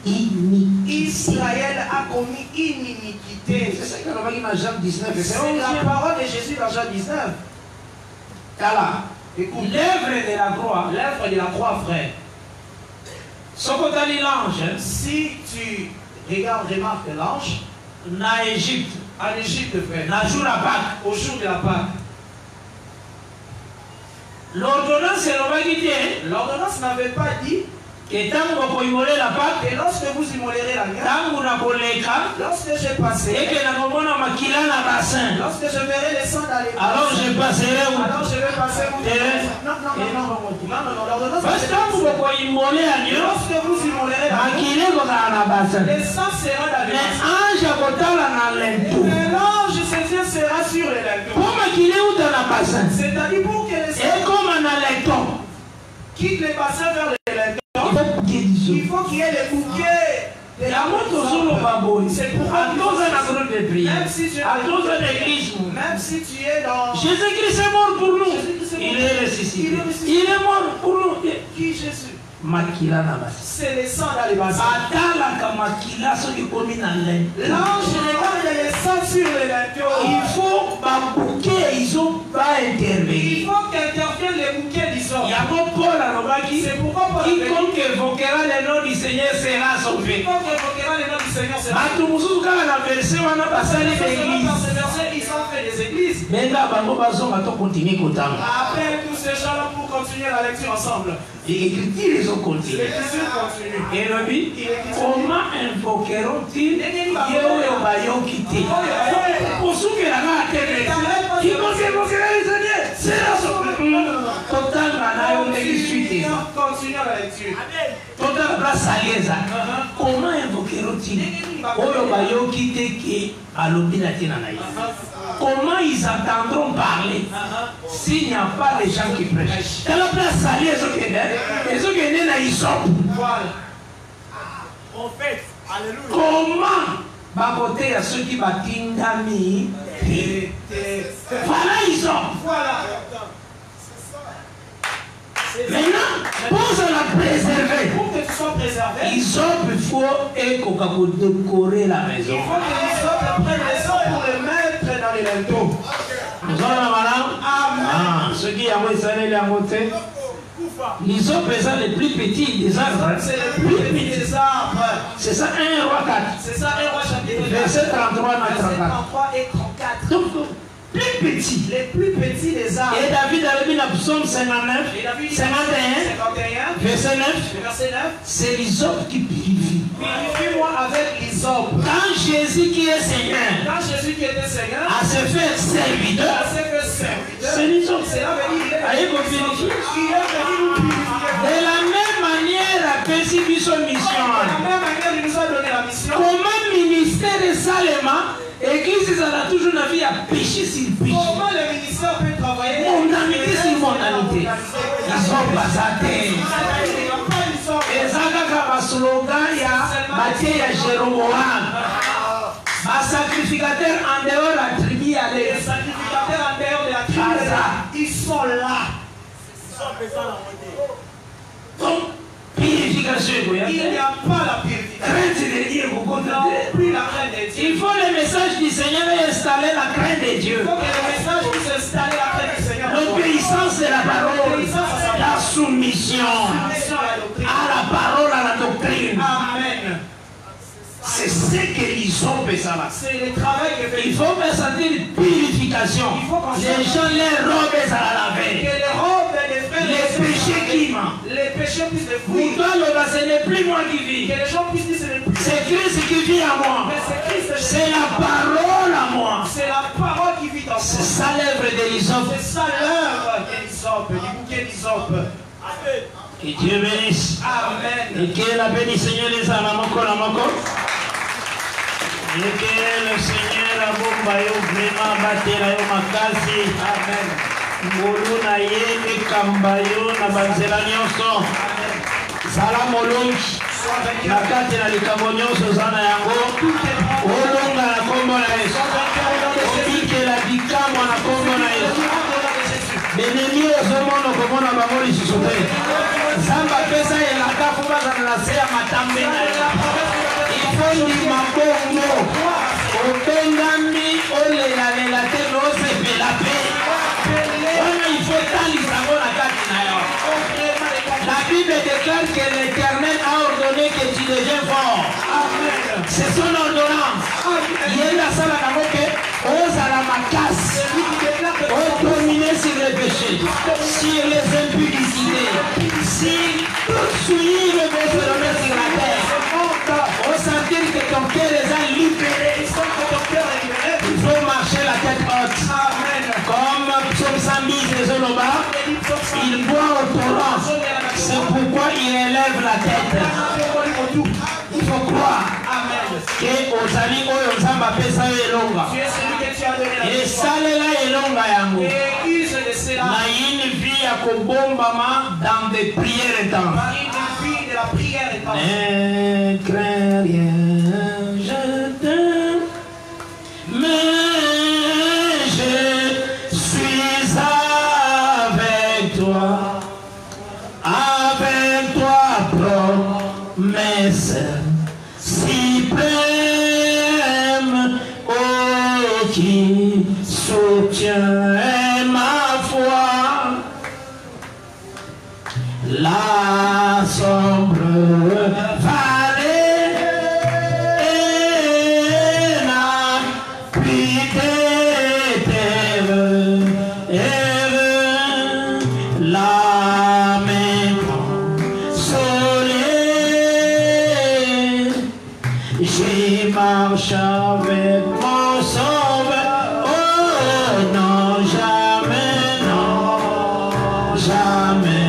iniquité. Israël a commis inimicité. C'est ça qu'on a dit dans Jean 19. C'est la parole de Jésus dans Jean 19. Là, écoute. L'œuvre de la croix. L'œuvre de la croix, frère. Si tu regardes, remarque l'ange. En Égypte, frère, au jour de la Pâque, l'ordonnance n'avait pas dit que lorsque vous immollerez la viande, lorsque j'ai passé, lorsque je verrai les sangs dans les alors je passerai où? Alors je vais passer où? Non, l'ordonnance lorsque vous immollerez la viande, les sangs seront dans les et l'ange sera sur les linteaux. C'est-à-dire pour que les sangs quitte les bassins vers les linteaux, il faut qu'il y ait les bouquets. C'est pourquoi même si tu es dans... Jésus-Christ est mort pour nous. Il est ressuscité. Il est mort pour nous. Qui Jésus? C'est le sang dans les bassins. L'ange regarde les sangs sur les linteaux. Il faut bouquet, ils ont pas intervenir. Il faut qu'interviennent les bouquets d'Israël. C'est pourquoi quiconque évoquera le nom du Seigneur sera sauvé. Quiconque évoquera le nom du Seigneur sera sauvé. Dans ce verset, ils ont fait des églises. Appelle tous ces gens-là pour continuer la lecture ensemble. Et ils ont continué. L'écriture continue. Et le dit, comment invoqueront-ils quiconque évoquera le Seigneur sera sauvé. Total continue la lecture. Total place à comment invoqueront-ils comment ils entendront parler s'il n'y a pas de gens qui prêchent? Dans la place à l'aise, les autres voilà. En fait, alléluia. Comment baboter à ceux qui batindami? Voilà, ils ont. Voilà. Maintenant, pour se la préserver, pour que tu sois préservé, il faut décorer la maison. Il faut que les autres prennent les eaux pour les mettre dans les linteaux. Nous allons madame. Amen. Ceux qui ont installé les côté. Les hommes les plus petits des arbres. C'est les plus petits des arbres. C'est ça 1 Roi 4. C'est ça 1 Roi chapitre 4. Verset 33 Verset 33 et 34. Donc, plus petits. Les plus petits des arbres. Et David a dit dans Psaume 59, 51, verset 9, c'est l'hysope qui purifie. Purifie-moi avec l'hysope. Quand Jésus qui est Seigneur, quand Jésus qui était Seigneur, a se fait serviteur, c'est l'hysope. Cela veut dire qu'il est venu nous purifier. De la même manière, a perçu son mission. De la même manière, il nous a donné la mission. Comment ministère de Salema, Église a toujours la vie à pécher sur péché. Comment le ministère peut travailler? Mondanité sur mondanité. Ils sont basatés. Et ça, quand le slogan, il y a Matthieu et Jéroboam. Un sacrificateur en dehors de la tribu à l'aise. Les sacrificateurs en dehors de la tribu, ils sont là. Ils sont présents dans le monde. Donc, purification. Il n'y a pas la purification. Crainte de Dieu, vous comprenez? Plus la crainte de Dieu. Il faut le message du Seigneur et installer la crainte de Dieu. Il faut que le message puisse installer la crainte du Seigneur. L'obéissance de la parole. La soumission à la parole, à la doctrine. Amen. C'est ce qu'ils ont fait ça là. C'est le travail que fait. Il faut faire sentir une purification. Les gens, les robes à la laver. Que les robes des frères, les péchés qui mentent. Les péchés puissent les fuir. Pour toi, ce n'est plus moi qui vis. Que les gens puissent dire ce n'est plus. C'est Christ qui vit à moi. C'est la parole à moi. C'est la parole qui vit en moi. C'est ça l'œuvre de l'hysope. C'est ça l'œuvre de l'hysope, du bouquet d'hysope. Amen. Que Dieu bénisse. Amen. Et que la bénisse Seigneur les âmes à mon corps, à mon corps. Et que le Seigneur a bomba yo vraiment batera yo makasi. Amen. Ngolu na ye ekamba yo na banzela nyonso. Zala molongi. Na kati na likambo nyonso zana yango. Olonga na kombo na Yesu. Obikela bikambo na kombo na Yesu. Benemi ozomona komona bango lisusu te. Nzambe apesa elaka po bazala na se ya matambe na yo. Ifondi mabongo obengami olelalela te ozepela pe wana ifo talisa ngo na kati na yo. La Bible déclare que l'Éternel a ordonné que tu deviens fort. C'est son ordonnance. Yenda sala na moke ozala makasi dominer sur les péchés, sur les impudicités, sur poursuivre vos phénomènes sur la terre. Au sentir que ton cœur est libéré, il faut marcher la tête haute. Comme Psaume 110 les Zoloba, il boit au torrent. C'est pourquoi il élève la tête. Il faut croire que aux amis où nous avons fait ça et salela elonga yango na une vie ya dans des prières intenses. Par une vie de la prière intense. Ne crains rien, je t'aime, mais je suis avec toi, promesse suprême, oh, qui soutient ma foi. La sombre vallée n'a plus de terreur, la main consolée, j'y marche avec mon sauveur. Oh non, jamais, non, jamais.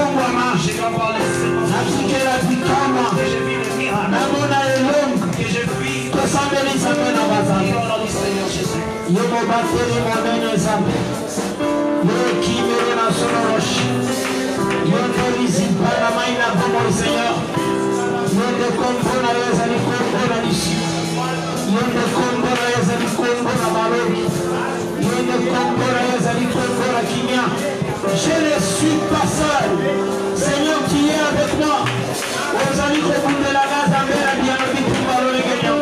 ebongwama natikela bikama namona elongo tosambeli nzambe na bazambe yo mobateli monene nzambe yo ekimeli na soloroshi yo nde lizipa na mai na bomoi Seigneur yo nde kombo na yo ezali kombo na lisu yo nde kombo na yo ezali kombo na malobi yo nde kombo na yo ezali kombo na kimia. Je ne suis pas seul. Seigneur, tu es avec moi. Vous allez rebondir la gaz à mer et bien le bitou par le gagnant.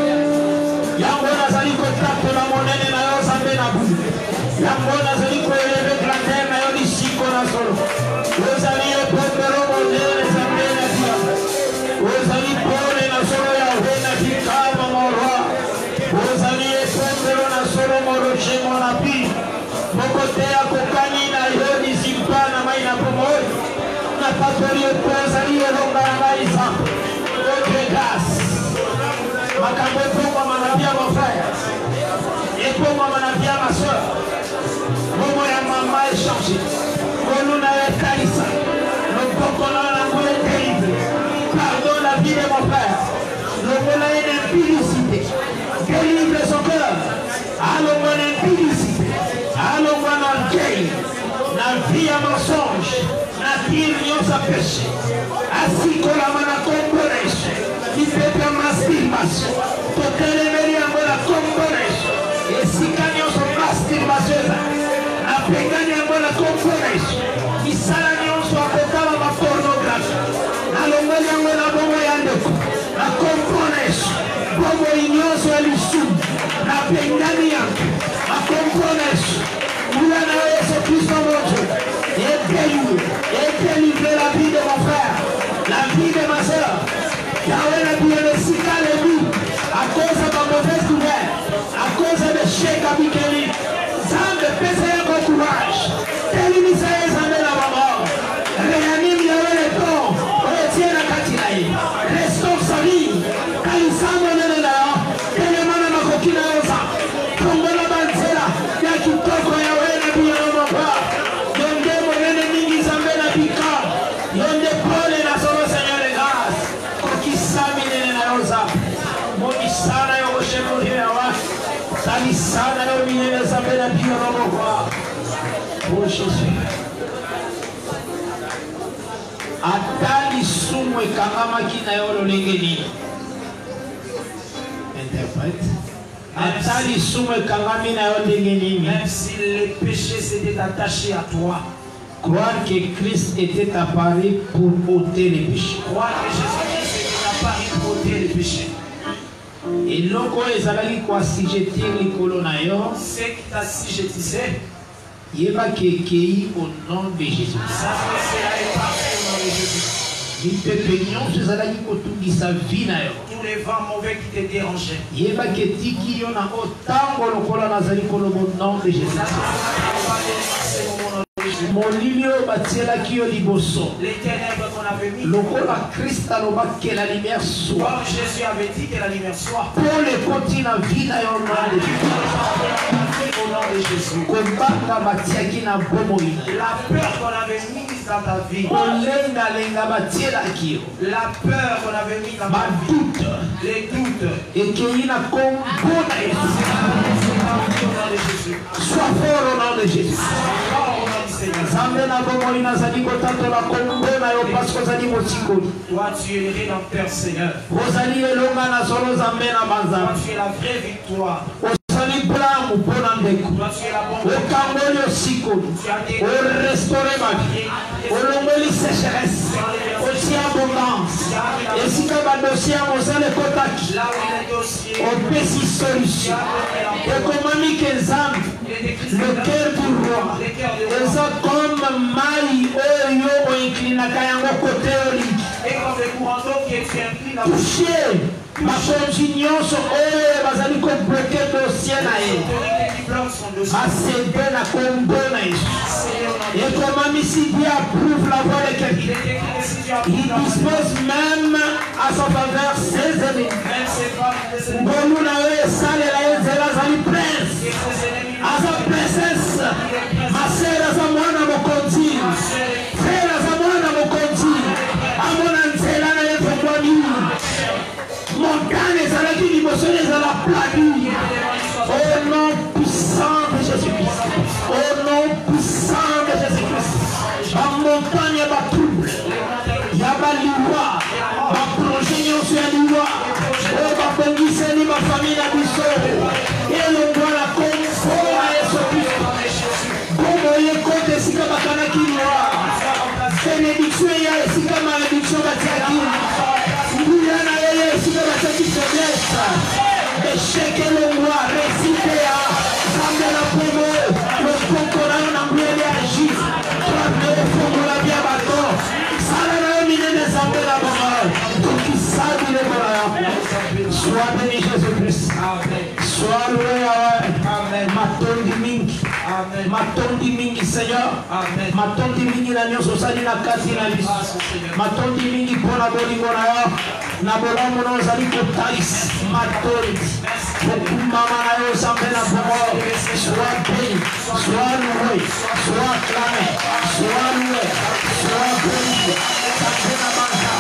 Yango nazali contact la monnaie na yo zambe na bu. Yango nazali ko élever la terre na yo lisiko na solo. Vous allez prendre monnaie zambe na dia. Vous allez prendre na solo ya wena kikama mon roi. Vous allez prendre na solo mon rocher mon api. Mokote ya kokani na yo nizimpa na mai na pomoi. Na patori epozali elonga na maisa. Votre grâce. Makambo epongwa manabia mon frère. Epongwa manabia ma soeur. Momo ya mama échangé. Koluna ya kanisa. Lopokona na ngwe terrible. Pardon la vie de mon frère. Lokola une impudicité. Délivre son cœur. Allons mon impudicité. Allons mon orgueil. La vie à mensonge. La vie à péché. Ainsi que la main à componer. Il fait un masturbation. Tout est levé à la componer. Et si gagnons son masturbation, la paix gagne à la componer. Il s'alligne soit portable à la pornographie. Allons voir la bombe à la componer. Bombe ignon soit l'issue. La paix gagne à componer. Nous l'avons ce Christ en mon Dieu. Et délivrer la vie de mon frère, la vie de ma soeur. Yahweh a bien le cita les vies à cause de ma mauvaise nouvelle, à cause de Cheikh Abikeli. Zambe pèse un bon courage. Délivre les Zambe la maman. Réanime Yahweh les dons. Retiens la Katinaï. Restaure sa vie. Kalisamo Nenena. Télémane ma coquine à Osa. Tombe la banzela. Yakitoko Yahweh la vie à mon père. Yonde Monene Mingi Zambe la Bika. Yonde Paul et la Solo Seigneur de grâce. Kokisami Nenena Osa. Monisana Yoshe Mohiawa. Salisana Yomine Zambe la Bika à mon père. Oh Jésus. Atali sumu ekangama kina yolo lengeni. Interprète. Atali sumu ekangami na yolo lengeni. Même si les péchés s'étaient attachés à toi. Croire que Christ était apparu pour ôter les péchés. Croire que Jésus-Christ était apparu pour ôter les péchés. Et loko ezalaki ko assujettir likolo na yo. Ce qui t'assujettissait. Yeba kekei au nom de Jésus. Ça cela est parfait au nom de Jésus. Mipepe nyonso ezalaki kotungisa vie na yo. Tous les vents mauvais qui te dérangeaient. Yeba ketiki yo na otango lokola nazali koloba au nom de Jésus. Molili oyo batielaki yo liboso. Les ténèbres qu'on avait mis. Lokola Christ alobaki que la lumière soit. Comme Jésus avait dit que la lumière soit. Pour les koti na vie na yo nom de Jésus. Au nom de Jésus. Kobanga batiaki na bomoi. La peur qu'on avait mise dans ta vie. Kolenga lenga batielaki yo. La peur qu'on avait mise dans ta vie. Doute. Les doutes. Ekei na kombo na Jésus. Sois fort au nom de Jésus. Zambe na bomoi nazali kotatola kombo na yo parce que ozali motikoli. Toi tu es le rédempteur Seigneur. Ozali elonga na solo zambe na banzambe. Toi tu es la vraie victoire. Ozali blanc mpona ndeko. Toi tu es la bonne. Okangoli osikoli. Orestaure ma vie. Olongoli sécheresse. Otia abondance. Esika badossier ya mosala ekotaki. Là où les dossiers. Opesi solution. Ekomami ke Nzambe. Le cœur du roi. Eza comme mai oyo oinclinaka yango kote olingi. Et comme le courant d'eau qui est incliné là. Touché. Bakonzi nyonso oyo bazali kobloke dossier na ye. Basede na kombo na Yesu. Ekomami si Dieu approuve la voix de quelqu'un. Il dispose même à sa faveur ses ennemis. Bolu na yo esalela ye nzela azali prince. Aza princesse. Ma sœur aza mwana mokonzi. Frère aza mwana mokonzi. malédiction, il y a ici comme malédiction, il y a ici comme faiblesse. Échec et le roi, récité à Zambé la première, le concourant n'a plus réagi. Toi, le fond de la bien bateau. Ça l'a mis les Zambé la première. Tout qui s'habille les bras. Sois béni Jésus-Christ. Sois loué. Amen. Matondi mingi. Amen. Matondi mingi Seigneur. Amen. Matondi mingi na nyoso sali na kati na biso. Matondi mingi pona bolingo na yo. Na bolamu na ozali kotalis. Matondi. Mama na yo Zambé na première. Sois béni. Sois loué. Sois acclamé. Sois loué. Sois béni. Zambé na banka.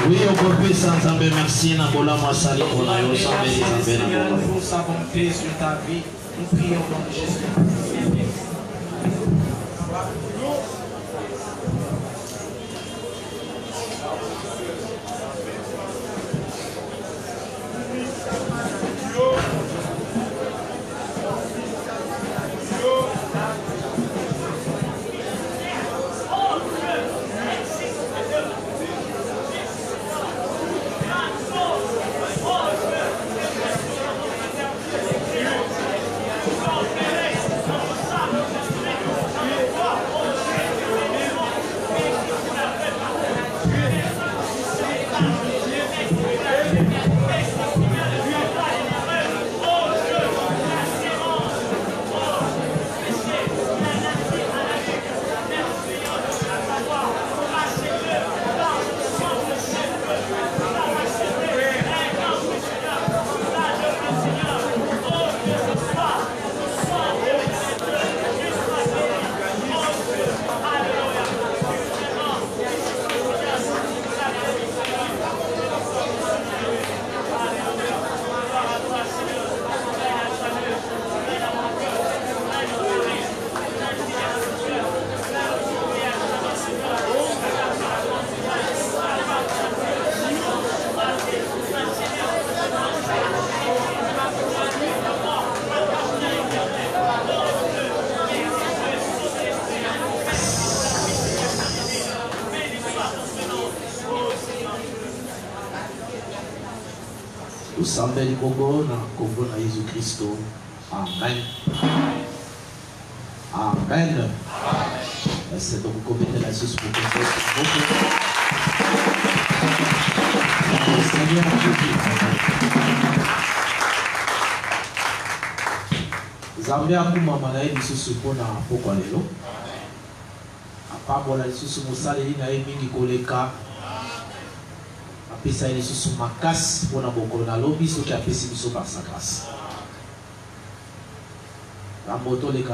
Oui, on peut plus sans Zambé, merci. Nabola Masali, on a eu Zambé, Seigneur, nous savons paix sur ta vie. Nous prions au nom de Jésus. Tosambeli Kongo na Kongo na Jésus Christo. Amen. Amen. C'est donc vous mettez la sauce pour que Seigneur Zambia kumama na yedi susu pona pokwa lelo. Apambola susu musaleli na ye mingi koleka. Apesa yedi susu makasi pona bokolo na lobi soki apesi biso par sa grâce. La moto leka